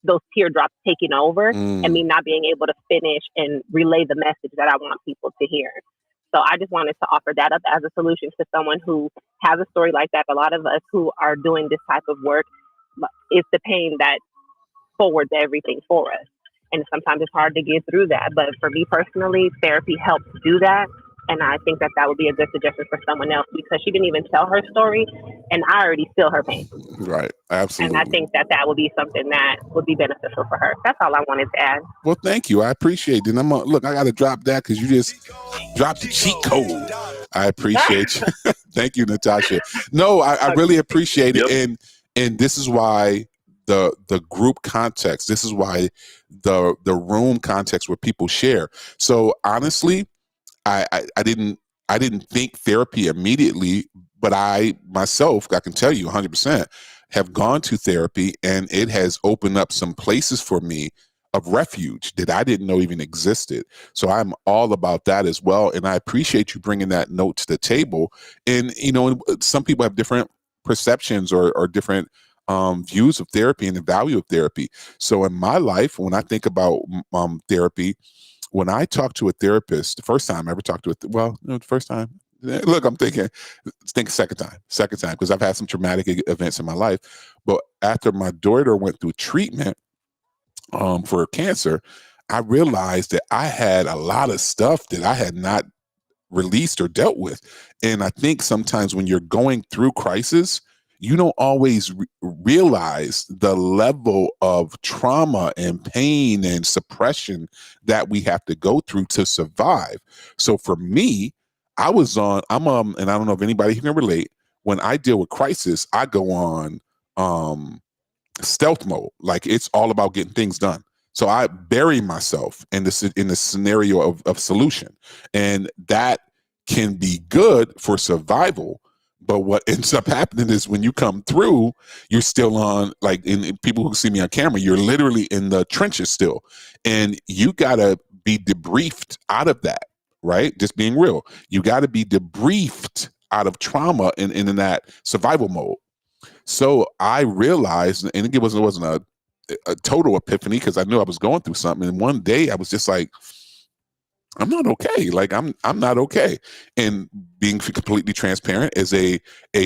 those teardrops taking over and me not being able to finish and relay the message that I want people to hear. So I just wanted to offer that up as a solution to someone who has a story like that. A lot of us who are doing this type of work, it's the pain that forwards everything for us. And sometimes it's hard to get through that. But for me personally, therapy helps do that. And I think that would be a good suggestion for someone else because she didn't even tell her story and I already feel her pain. Right. Absolutely. And I think that would be something that would be beneficial for her. That's all I wanted to add. Well, thank you. I appreciate it. And I got to drop that because you just dropped the cheat code. I appreciate you. Thank you, Natasha. No, I really appreciate it. And this is why the group context, this is why the room context where people share. So honestly, I didn't think therapy immediately, but I myself, I can tell you 100%, have gone to therapy and it has opened up some places for me of refuge that I didn't know even existed. So I'm all about that as well. And I appreciate you bringing that note to the table. And, some people have different perceptions or different views of therapy and the value of therapy. So in my life, when I think about therapy, when I talk to a therapist, the first time I ever talked to the first time, look, I'm thinking second time, because I've had some traumatic events in my life. But after my daughter went through treatment for cancer, I realized that I had a lot of stuff that I had not released or dealt with. And I think sometimes when you're going through crisis, you don't always realize the level of trauma and pain and suppression that we have to go through to survive. So for me, I'm and I don't know if anybody can relate. When I deal with crisis, I go on stealth mode. Like, it's all about getting things done. So I bury myself in the scenario of solution, and that can be good for survival. But what ends up happening is when you come through, you're still on, like, in people who see me on camera, you're literally in the trenches still, and you gotta be debriefed out of that, right? Just being real, you gotta be debriefed out of trauma and in that survival mode. So I realized, and it wasn't a total epiphany, because I knew I was going through something. And one day I was just like, I'm not okay. Like, I'm not okay. And being completely transparent, as a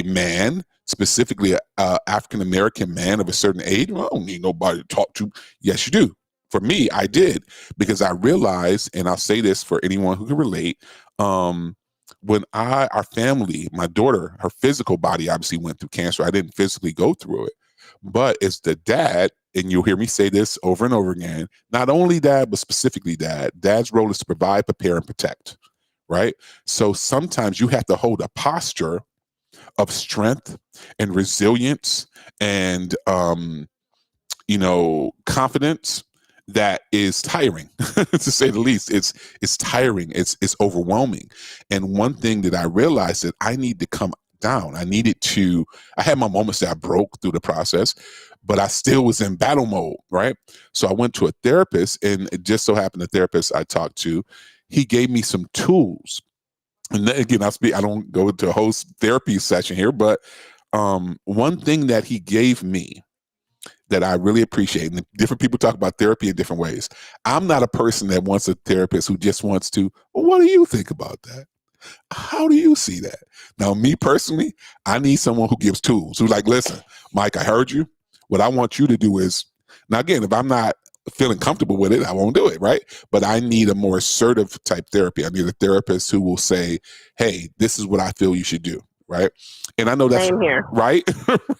man, specifically a African-American man of a certain age, well, I don't need nobody to talk to. Yes, you do. For me, I did, because I realized, and I'll say this for anyone who can relate, when our family, my daughter, her physical body obviously went through cancer. I didn't physically go through it. But as the dad, and you'll hear me say this over and over again, not only dad, but specifically dad's role is to provide, prepare, and protect, right? So sometimes you have to hold a posture of strength and resilience and, confidence that is tiring, to say the least. It's tiring. It's overwhelming. And one thing that I realized that I need to come down. I had my moments that I broke through the process, but I still was in battle mode, right? So I went to a therapist, and it just so happened the therapist I talked to, he gave me some tools. And then, again, I don't go to a whole therapy session here, but one thing that he gave me that I really appreciate, and different people talk about therapy in different ways. I'm not a person that wants a therapist who just wants to, well, what do you think about that? How do you see that? Now, me personally, I need someone who gives tools, who's like, listen, Mike, I heard you. What I want you to do is, now again, if I'm not feeling comfortable with it, I won't do it, right? But I need a more assertive type therapy. I need a therapist who will say, hey, this is what I feel you should do, right? And I know that's same here, right?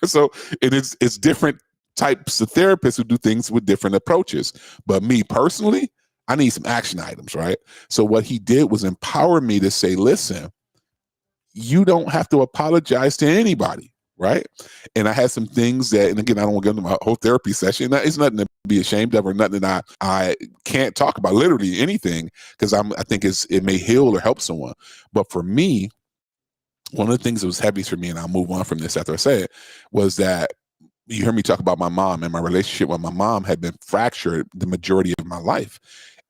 So it's different types of therapists who do things with different approaches. But me personally, I need some action items, right? So what he did was empower me to say, listen, you don't have to apologize to anybody, right? And I had some things that, and again, I don't want to get into my whole therapy session. It's nothing to be ashamed of, or nothing that I can't talk about, literally anything, because I think it may heal or help someone. But for me, one of the things that was heavy for me, and I'll move on from this after I say it, was that you heard me talk about my mom, and my relationship with my mom had been fractured the majority of my life.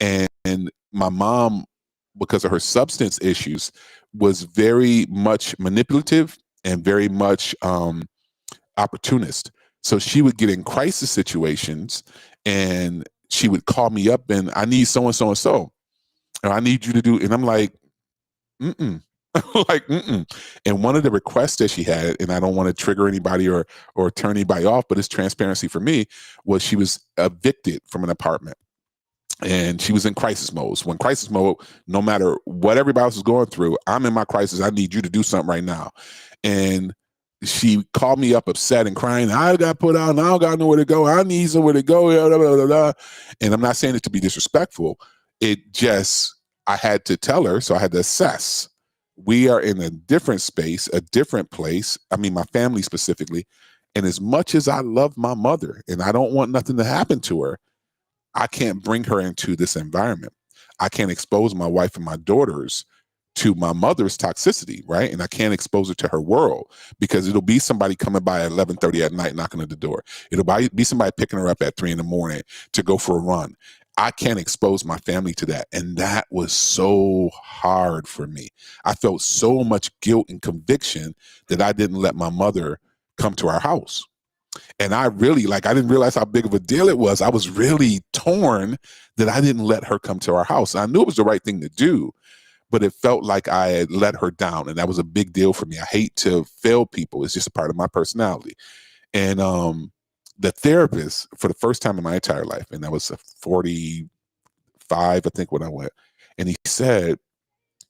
And my mom, because of her substance issues, was very much manipulative and very much opportunist. So she would get in crisis situations, and she would call me up, and I need so and so and so, or I need you to do, and I'm like, like, And one of the requests that she had, and I don't want to trigger anybody or turn anybody off, but it's transparency for me, was she was evicted from an apartment. And she was in crisis mode. When crisis mode, no matter what everybody else is going through, I'm in my crisis. I need you to do something right now. And she called me up upset and crying. I got put out and I don't got nowhere to go. I need somewhere to go. Blah, blah, blah, blah. And I'm not saying it to be disrespectful. I had to tell her, so I had to assess. We are in a different space, a different place. I mean, my family specifically. And as much as I love my mother and I don't want nothing to happen to her, I can't bring her into this environment. I can't expose my wife and my daughters to my mother's toxicity, right? And I can't expose her to her world, because it'll be somebody coming by at 11:30 at night knocking at the door. It'll be somebody picking her up at 3 a.m. to go for a run. I can't expose my family to that. And that was so hard for me. I felt so much guilt and conviction that I didn't let my mother come to our house. And I didn't realize how big of a deal it was. I was really torn that I didn't let her come to our house. And I knew it was the right thing to do, but it felt like I had let her down. And that was a big deal for me. I hate to fail people. It's just a part of my personality. And the therapist, for the first time in my entire life, and that was 45, I think, when I went, and he said,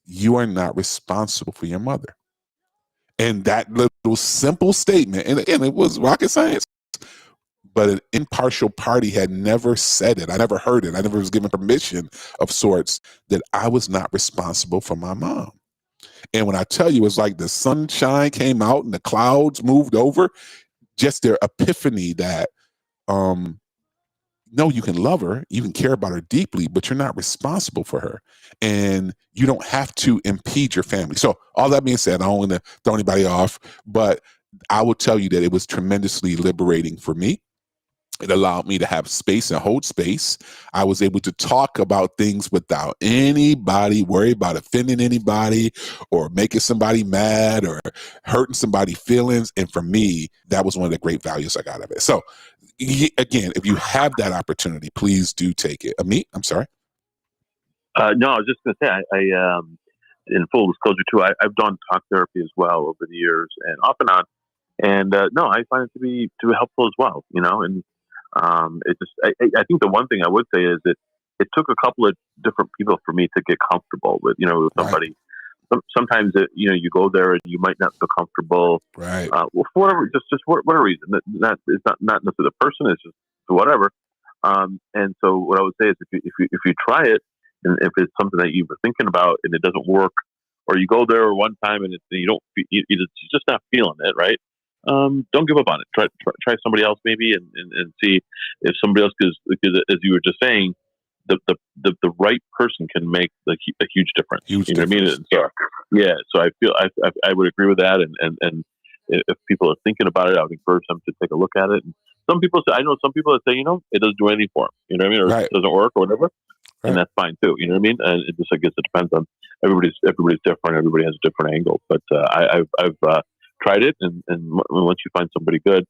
you are not responsible for your mother. And that little simple statement, and again, it was rocket science, but an impartial party had never said it. I never heard it. I never was given permission of sorts that I was not responsible for my mom. And when I tell you, it's like the sunshine came out and the clouds moved over, just their epiphany that, no, you can love her, you can care about her deeply, but you're not responsible for her. And you don't have to impede your family. So all that being said, I don't want to throw anybody off, but I will tell you that it was tremendously liberating for me. It allowed me to have space and hold space. I was able to talk about things without anybody worry about offending anybody or making somebody mad or hurting somebody's feelings. And for me, that was one of the great values I got out of it. So again, if you have that opportunity, please do take it. Amit, I'm sorry. No, I was just going to say, I in full disclosure too, I've done talk therapy as well over the years and off and on. And no, I find it to be helpful as well, you know, and it just, I think the one thing I would say is that it took a couple of different people for me to get comfortable with, you know, with somebody. Right. Sometimes you know, you go there and you might not feel comfortable, right? Well, for whatever, just whatever reason. That it's not necessarily the person, it's just whatever. And so what I would say is if you try it, and if it's something that you were thinking about and it doesn't work, or you go there one time and you're just not feeling it, right? Don't give up on it. Try somebody else maybe, and see if somebody else, because as you were just saying, the right person can make a huge difference. You know what I mean? And so, yeah. So I feel I would agree with that. And if people are thinking about it, I would encourage them to take a look at it. And some people say, I know some people that say, you know, it doesn't do anything for them. You know what I mean? Or it doesn't work or whatever. Right. And that's fine too. You know what I mean? And it just, I guess it depends on everybody's different. Everybody has a different angle. But I've tried it, and once you find somebody good,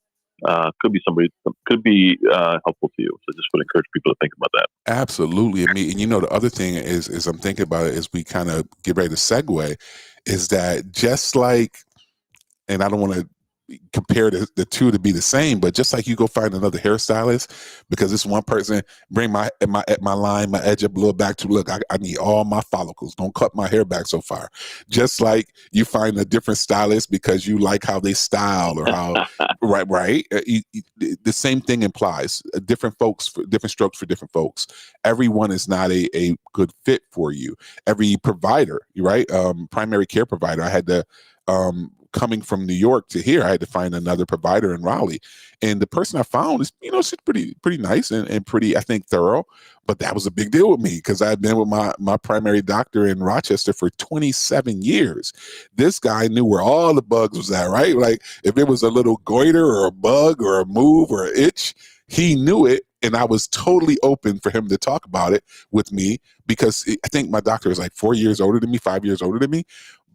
could be helpful to you. So just would encourage people to think about that. Absolutely. I mean, and you know, the other thing is I'm thinking about it as we kind of get ready to segue, is that just like, and I don't want to compare the two to be the same, but just like you go find another hairstylist because this one person bring my line, my edge up a little back to look, I need all my follicles. Don't cut my hair back so far. Just like you find a different stylist because you like how they style or how right. The same thing implies different folks, for different strokes for different folks. Everyone is not a good fit for you. Every provider, right? Primary care provider. I had to coming from New York to here, I had to find another provider in Raleigh. And the person I found is, you know, she's pretty nice and pretty, I think, thorough. But that was a big deal with me because I'd been with my primary doctor in Rochester for 27 years. This guy knew where all the bugs was at, right? Like if it was a little goiter or a bug or a move or an itch, he knew it. And I was totally open for him to talk about it with me because I think my doctor is like 4 years older than me, 5 years older than me.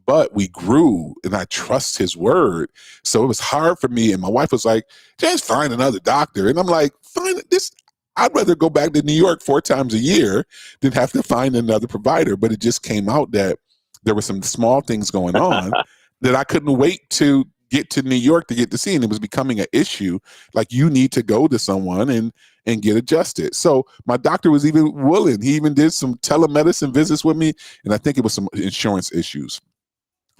But we grew and I trust his word. So it was hard for me. And my wife was like, just find another doctor. And I'm like, find this. I'd rather go back to New York 4 times a year than have to find another provider. But it just came out that there were some small things going on that I couldn't wait to get to New York to get to see. And it was becoming an issue. Like you need to go to someone and get adjusted. So my doctor was even willing. He even did some telemedicine visits with me. And I think it was some insurance issues.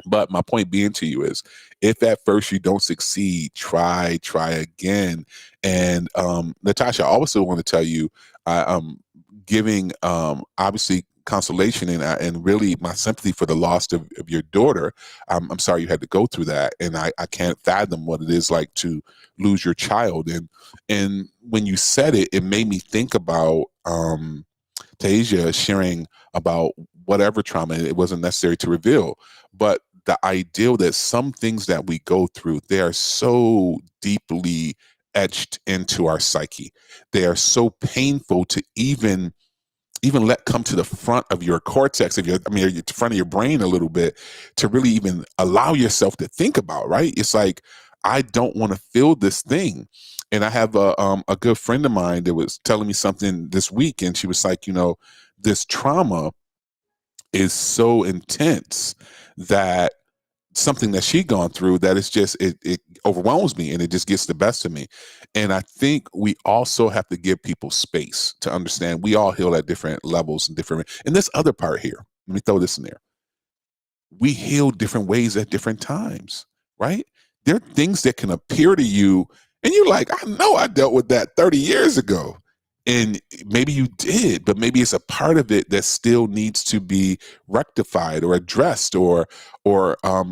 But my point being to you is, if at first you don't succeed, try again. And Natasha, I also want to tell you, I'm giving obviously consolation and really my sympathy for the loss of your daughter. I'm sorry you had to go through that, and I can't fathom what it is like to lose your child. And when you said it, it made me think about Tasia sharing about whatever trauma it wasn't necessary to reveal, but the ideal that some things that we go through, they are so deeply etched into our psyche. They are so painful to even let come to the front of your cortex, the front of your brain a little bit, to really even allow yourself to think about, right? It's like, I don't want to feel this thing. And I have a good friend of mine that was telling me something this week, and she was like, you know, this trauma is so intense that something that she'd gone through that it's just, it overwhelms me and it just gets the best of me. And I think we also have to give people space to understand we all heal at different levels and different. And this other part here, let me throw this in there. we heal different ways at different times, right? There are things that can appear to you and you're like, I know I dealt with that 30 years ago. And maybe you did, but maybe it's a part of it that still needs to be rectified or addressed or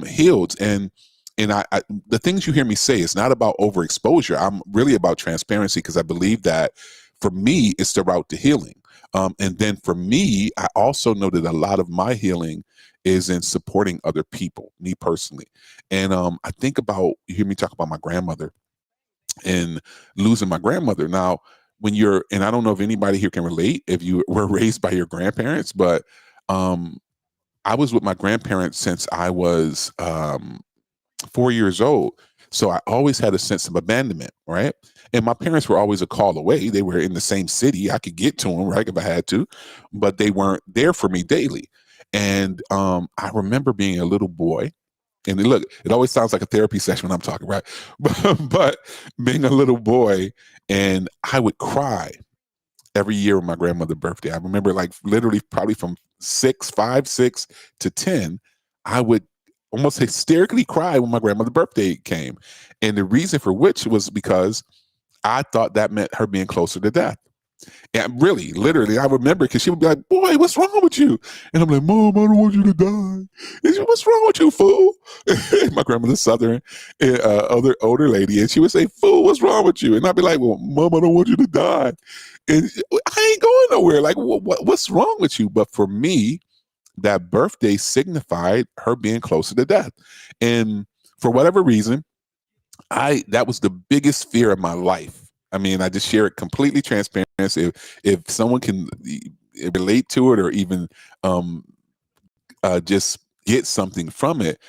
healed. And I the things you hear me say, it's not about overexposure. I'm really about transparency because I believe that for me, it's the route to healing. And then for me, I also know that a lot of my healing is in supporting other people, me personally. And I think about, you hear me talk about my grandmother and losing my grandmother. Now, when you're, and I don't know if anybody here can relate if you were raised by your grandparents, but I was with my grandparents since I was 4 years old. So I always had a sense of abandonment, right? And my parents were always a call away. They were in the same city. I could get to them, right, if I had to, but they weren't there for me daily. And I remember being a little boy, and look, it always sounds like a therapy session when I'm talking, right? But being a little boy, and I would cry every year on my grandmother's birthday. I remember, like, literally probably from 5, 6 to 10, I would almost hysterically cry when my grandmother's birthday came. And the reason for which was because I thought that meant her being closer to death. And really, literally, I remember because she would be like, boy, what's wrong with you? And I'm like, Mom, I don't want you to die. And she, what's wrong with you, fool? My grandmother's Southern, other older lady, and she would say, fool, what's wrong with you? And I'd be like, well, Mom, I don't want you to die. And I ain't going nowhere. Like, what's wrong with you? But for me, that birthday signified her being closer to death. And for whatever reason, that was the biggest fear of my life. I mean, I just share it completely transparent. If someone can relate to it or even just get something from it,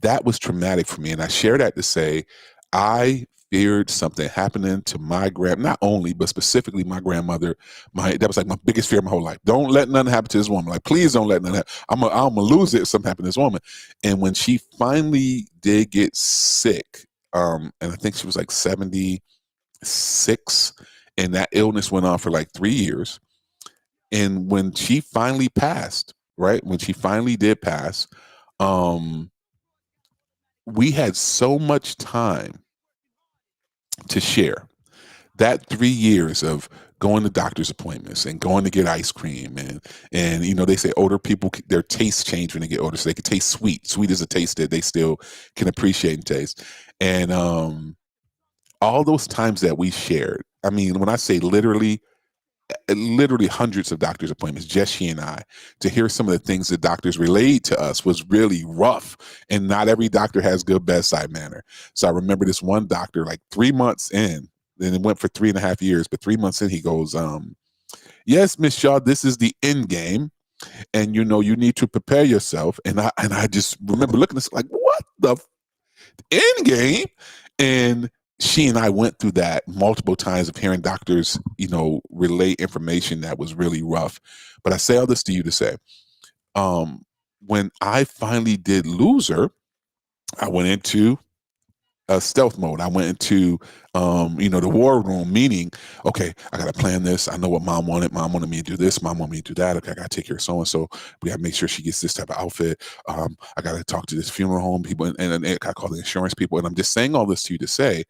that was traumatic for me. And I share that to say, I feared something happening to my not only, but specifically my grandmother. That was like my biggest fear of my whole life. Don't let nothing happen to this woman. Like, please don't let nothing happen. I'm gonna lose it if something happened to this woman. And when she finally did get sick, and I think she was like 76, and that illness went on for like 3 years. And when she finally passed, right? When she finally did pass, we had so much time to share. That 3 years of going to doctor's appointments and going to get ice cream and you know, they say older people, their tastes change when they get older, so they can taste sweet. Sweet is a taste that they still can appreciate and taste. And all those times that we shared, I mean, when I say literally hundreds of doctor's appointments, just she and I, to hear some of the things that doctors relayed to us was really rough. And not every doctor has good bedside manner. So I remember this one doctor, like 3 months in, then it went for 3.5 years, but 3 months in, he goes, yes, Miss Shaw, this is the end game. And, you know, you need to prepare yourself. And I just remember looking at this like, what the end game? And she and I went through that multiple times of hearing doctors, you know, relay information that was really rough. But I say all this to you to say, when I finally did lose her, I went into stealth mode. I went into, you know, the war room, meaning, okay, I got to plan this. I know what Mom wanted. Mom wanted me to do this. Mom wanted me to do that. Okay, I got to take care of so-and-so. We got to make sure she gets this type of outfit. I got to talk to this funeral home people and I call the insurance people. And I'm just saying all this to you to say,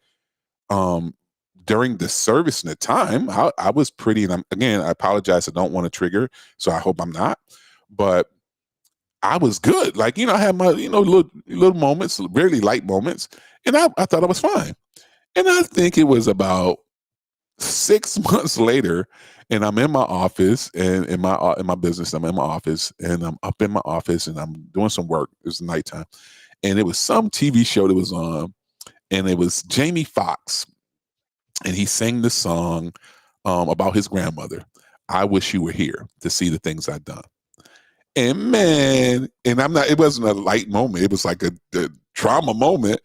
during the service and the time, I was pretty, and I apologize. I don't want to trigger, so I hope I'm not, but I was good. Like, you know, I had my, you know, little moments, really light moments, and I thought I was fine. And I think it was about 6 months later, and I'm in my office and in my business, I'm in my office and I'm up in my office and I'm doing some work. It was nighttime, and it was some TV show that was on, and it was Jamie Foxx, and he sang this song about his grandmother. I wish you were here to see the things I've done. And man, and it wasn't a light moment. It was like a trauma moment.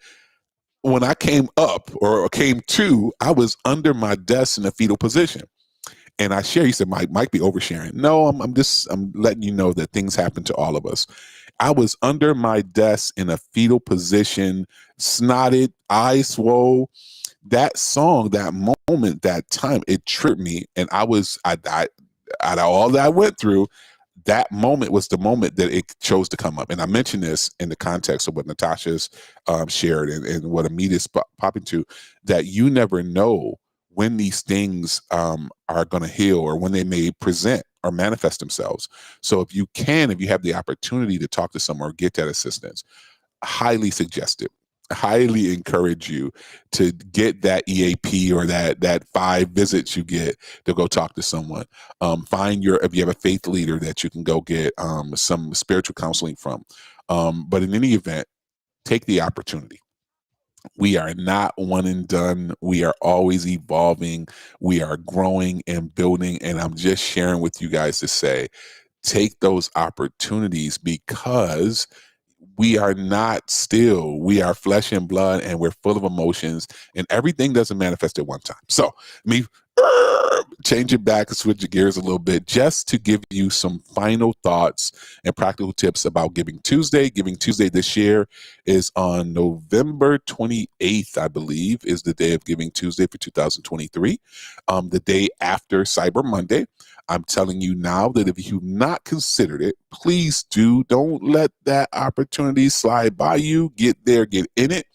When I came up or came to, I was under my desk in a fetal position. And I share, he said, Mike be oversharing. No, I'm letting you know that things happen to all of us. I was under my desk in a fetal position, snotted, eyes swole. That song, that moment, that time, it tripped me. And out of all that I went through, that moment was the moment that it chose to come up. And I mentioned this in the context of what Natasha's shared and what Amita's popping to, that you never know when these things are going to heal or when they may present or manifest themselves. So if you have the opportunity to talk to someone or get that assistance, highly suggest it. Highly encourage you to get that EAP or that 5 visits you get to go talk to someone. If you have a faith leader that you can go get some spiritual counseling from. But in any event, take the opportunity. We are not one and done. We are always evolving. We are growing and building. And I'm just sharing with you guys to say, take those opportunities, because we are not still. We are flesh and blood, and we're full of emotions, and everything doesn't manifest at one time. So me change it back and switch your gears a little bit, just to give you some final thoughts and practical tips about Giving Tuesday. Giving Tuesday this year is on November 28th, I believe, is the day of Giving Tuesday for 2023, the day after Cyber Monday. I'm telling you now that if you've not considered it, please do. Don't let that opportunity slide by you. Get there, get in it.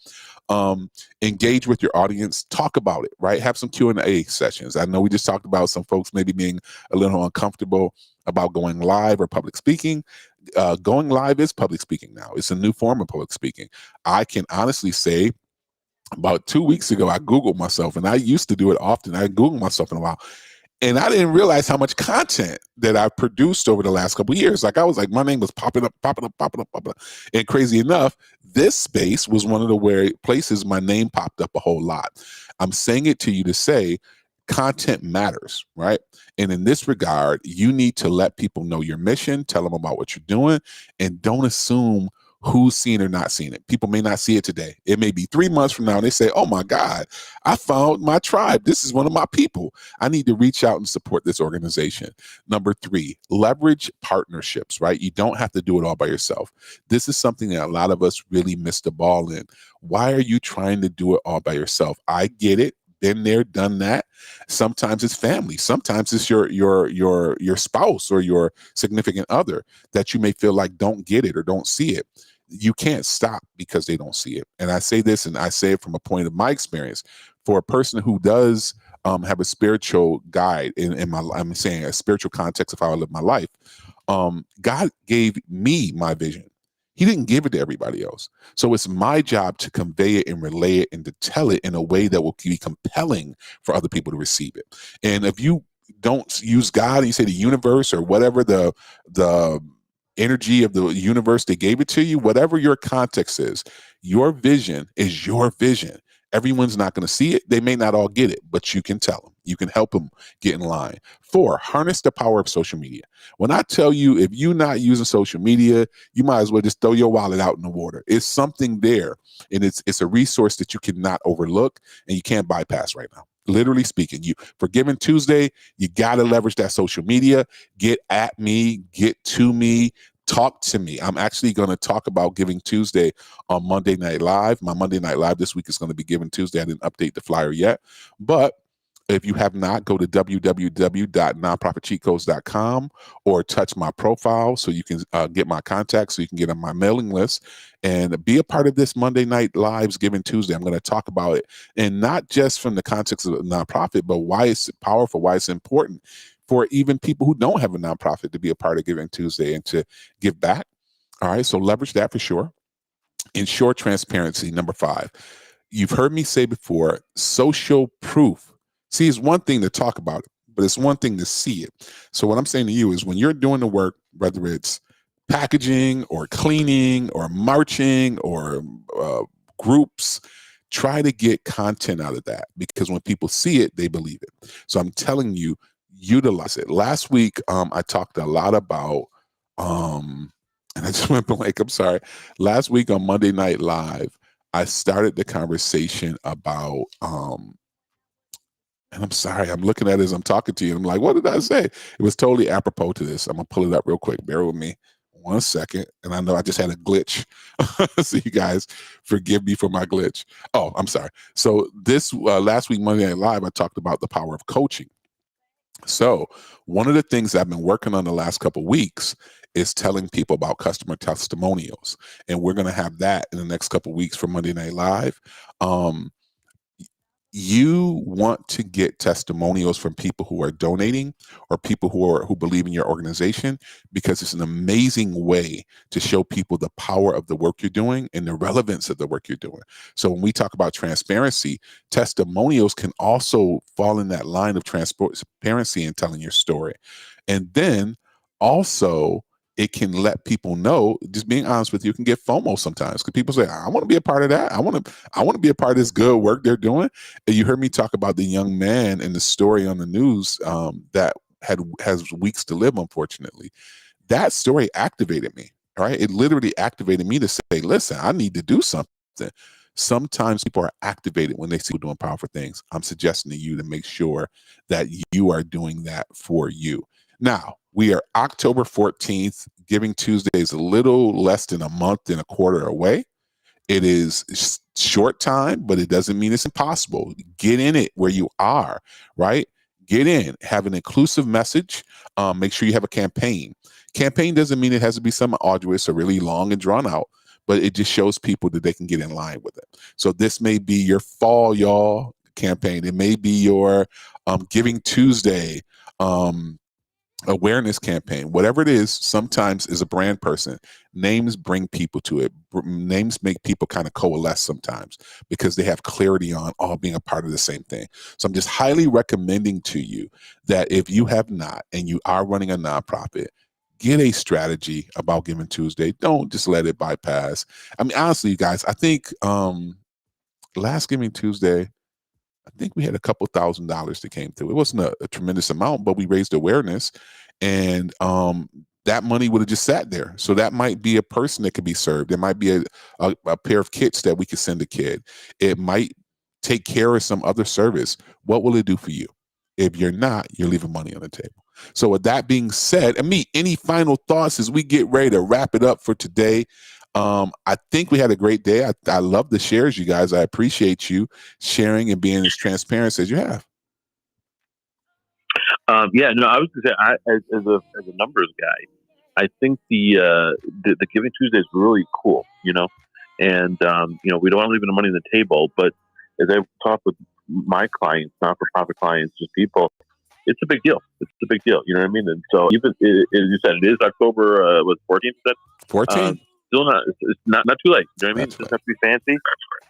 Engage with your audience, talk about it, right? Have some Q&A sessions. I know we just talked about some folks maybe being a little uncomfortable about going live or public speaking. Going live is public speaking now. It's a new form of public speaking. I can honestly say, about 2 weeks ago, I Googled myself, and I used to do it often. I Googled myself in a while. And I didn't realize how much content that I've produced over the last couple of years. Like, I was like, my name was popping up. And crazy enough, this space was one of the places my name popped up a whole lot. I'm saying it to you to say content matters, right? And in this regard, you need to let people know your mission, tell them about what you're doing, and don't assume who's seeing or not seeing it. People may not see it today. It may be 3 months from now and they say, oh my God, I found my tribe. This is one of my people. I need to reach out and support this organization. Number 3, leverage partnerships, right? You don't have to do it all by yourself. This is something that a lot of us really missed the ball in. Why are you trying to do it all by yourself? I get it. Been there, done that. Sometimes it's family. Sometimes it's your spouse or your significant other that you may feel like don't get it or don't see it. You can't stop because they don't see it. And I say this, and I say it from a point of my experience. For a person who does have a spiritual guide I'm saying a spiritual context of how I live my life, God gave me my vision. He didn't give it to everybody else. So it's my job to convey it and relay it and to tell it in a way that will be compelling for other people to receive it. And if you don't use God and you say the universe or whatever the energy of the universe that gave it to you, whatever your context is, your vision is your vision. Everyone's not going to see it. They may not all get it, but you can tell them. You can help them get in line. 4, harness the power of social media. When I tell you, if you're not using social media, you might as well just throw your wallet out in the water. It's something there, and it's a resource that you cannot overlook and you can't bypass right now. Literally speaking, for Giving Tuesday, you got to leverage that social media. Get at me, get to me, talk to me. I'm actually going to talk about Giving Tuesday on Monday Night Live. My Monday Night Live this week is going to be Giving Tuesday. I didn't update the flyer yet, but if you have not, go to www.nonprofitcheatcodes.com or touch my profile so you can get my contact, so you can get on my mailing list and be a part of this Monday Night Live's Giving Tuesday. I'm going to talk about it, and not just from the context of a nonprofit, but why it's powerful, why it's important for even people who don't have a nonprofit to be a part of Giving Tuesday and to give back. All right, so leverage that for sure. Ensure transparency, number 5. You've heard me say before, social proof. See, it's one thing to talk about it, but it's one thing to see it. So what I'm saying to you is when you're doing the work, whether it's packaging or cleaning or marching or groups, try to get content out of that, because when people see it, they believe it. So I'm telling you, utilize it. Last week, I talked a lot about, and I just went blank, I'm sorry. Last week on Monday Night Live, I started the conversation about, and I'm sorry, I'm looking at it as I'm talking to you. I'm like, what did I say? It was totally apropos to this. I'm going to pull it up real quick. Bear with me 1 second. And I know I just had a glitch. So you guys forgive me for my glitch. Oh, I'm sorry. So this last week, Monday Night Live, I talked about the power of coaching. So one of the things I've been working on the last couple of weeks is telling people about customer testimonials. And we're going to have that in the next couple of weeks for Monday Night Live. You want to get testimonials from people who are donating or people who believe in your organization, because it's an amazing way to show people the power of the work you're doing and the relevance of the work you're doing. So when we talk about transparency, testimonials can also fall in that line of transparency and telling your story. And then also, it can let people know, just being honest with you, can get FOMO sometimes, because people say, I want to be a part of that. I want to be a part of this good work they're doing. And you heard me talk about the young man in the story on the news that has weeks to live, unfortunately. That story activated me, right? It literally activated me to say, listen, I need to do something. Sometimes people are activated when they see people doing powerful things. I'm suggesting to you to make sure that you are doing that for you. Now, we are October 14th. Giving Tuesday is a little less than a month and a quarter away. It is short time, but it doesn't mean it's impossible. Get in it where you are, right? Get in, have an inclusive message. Make sure you have a campaign. Campaign doesn't mean it has to be something arduous or really long and drawn out, but it just shows people that they can get in line with it. So this may be your fall, y'all, campaign. It may be your Giving Tuesday awareness campaign. Whatever it is, sometimes as a brand person, names bring people to it. Names make people kind of coalesce sometimes because they have clarity on all being a part of the same thing. So I'm just highly recommending to you that if you have not and you are running a nonprofit, get a strategy about Giving Tuesday. Don't just let it bypass. I mean, honestly, you guys, I think last Giving Tuesday, I think we had a couple $1,000s that came through. It wasn't a tremendous amount, but we raised awareness, and that money would have just sat there. So that might be a person that could be served. It might be a pair of kits that we could send a kid. It might take care of some other service. What will it do for you? If you're not, you're leaving money on the table. So with that being said, any final thoughts as we get ready to wrap it up for today? I think we had a great day. I love the shares, you guys. I appreciate you sharing and being as transparent as you have. I was going to say, as a numbers guy, I think the Giving Tuesday is really cool, and we don't want to leave any money on the table, but as I talk with my clients, not-for-profit clients, just people, it's a big deal. It's a big deal. You know what I mean? And so even as you said, it is October, 14th? 14th. Still not. It's not too late. You know what I mean? It doesn't have to be fancy,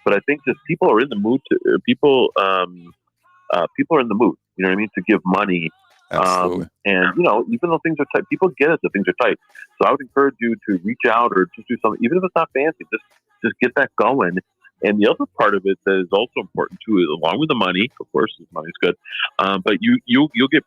but I think just people are in the mood to people are in the mood. You know what I mean? To give money. Absolutely. And even though things are tight, people get it that things are tight. So I would encourage you to reach out or just do something, even if it's not fancy. Just get that going. And the other part of it that is also important too, along with the money, of course, money's good. But you'll get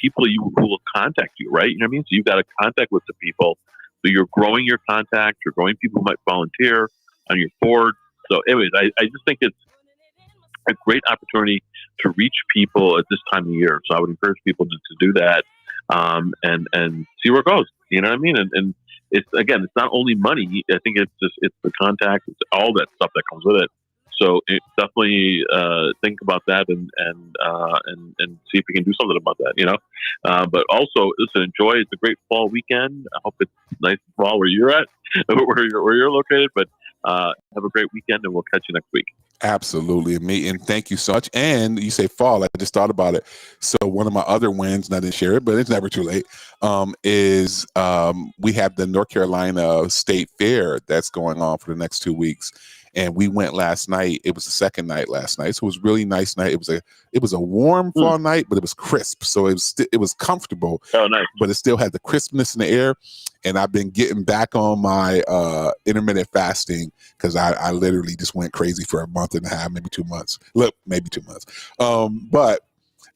people who will contact you, right? You know what I mean? So you've got a contact list of people. So you're growing your contacts, you're growing people who might volunteer on your board. So anyways, I just think it's a great opportunity to reach people at this time of year. So I would encourage people to do that and see where it goes. You know what I mean? And it's not only money. I think it's the contacts, it's all that stuff that comes with it. So definitely think about that and see if we can do something about that, But also, listen, enjoy. It's a great fall weekend. I hope it's nice and fall where you're at, where you're located. But have a great weekend, and we'll catch you next week. Absolutely, and thank you so much. And you say fall, I just thought about it. So one of my other wins, and I didn't share it, but it's never too late, is we have the North Carolina State Fair that's going on for the next 2 weeks. And we went last night. It was the second night last night, so it was a really nice night. It was a warm fall night, but it was crisp, so it was comfortable. Oh, nice! But it still had the crispness in the air. And I've been getting back on my intermittent fasting because I literally just went crazy for a month and a half, maybe 2 months. Maybe 2 months. But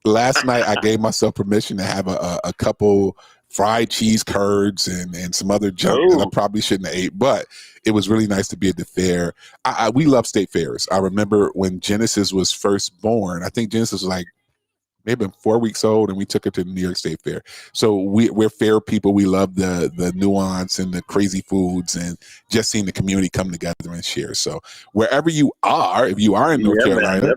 last night I gave myself permission to have a couple fried cheese curds and some other junk that I probably shouldn't have ate, but it was really nice to be at the fair. We love state fairs. I remember when Genesis was first born. I think Genesis was like may have been 4 weeks old, and we took her to the New York State Fair. So we're fair people. We love the nuance and the crazy foods and just seeing the community come together and share. So wherever you are, if you are in North Carolina,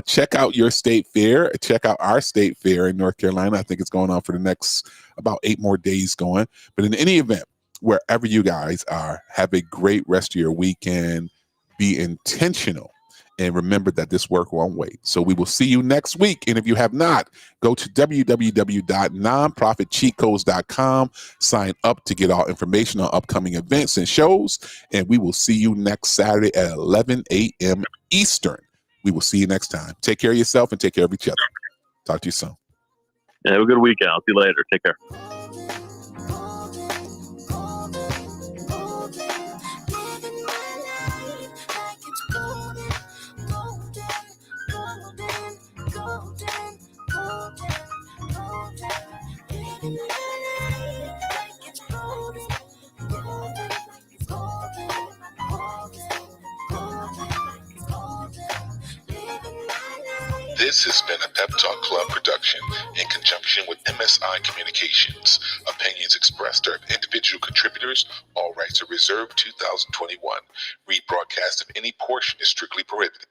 check out your state fair. Check out our state fair in North Carolina. I think it's going on for the next about 8 more days going. But in any event, wherever you guys are, have a great rest of your weekend. Be intentional. And remember that this work won't wait. So we will see you next week. And if you have not, go to www.nonprofitcheatcodes.com. Sign up to get all information on upcoming events and shows. And we will see you next Saturday at 11 a.m. Eastern. We will see you next time. Take care of yourself and take care of each other. Talk to you soon. Yeah, have a good weekend. I'll see you later. Take care. This has been a Pep Talk Club production in conjunction with MSI Communications. Opinions expressed are of individual contributors. All rights are reserved. 2021. Rebroadcast of any portion is strictly prohibited.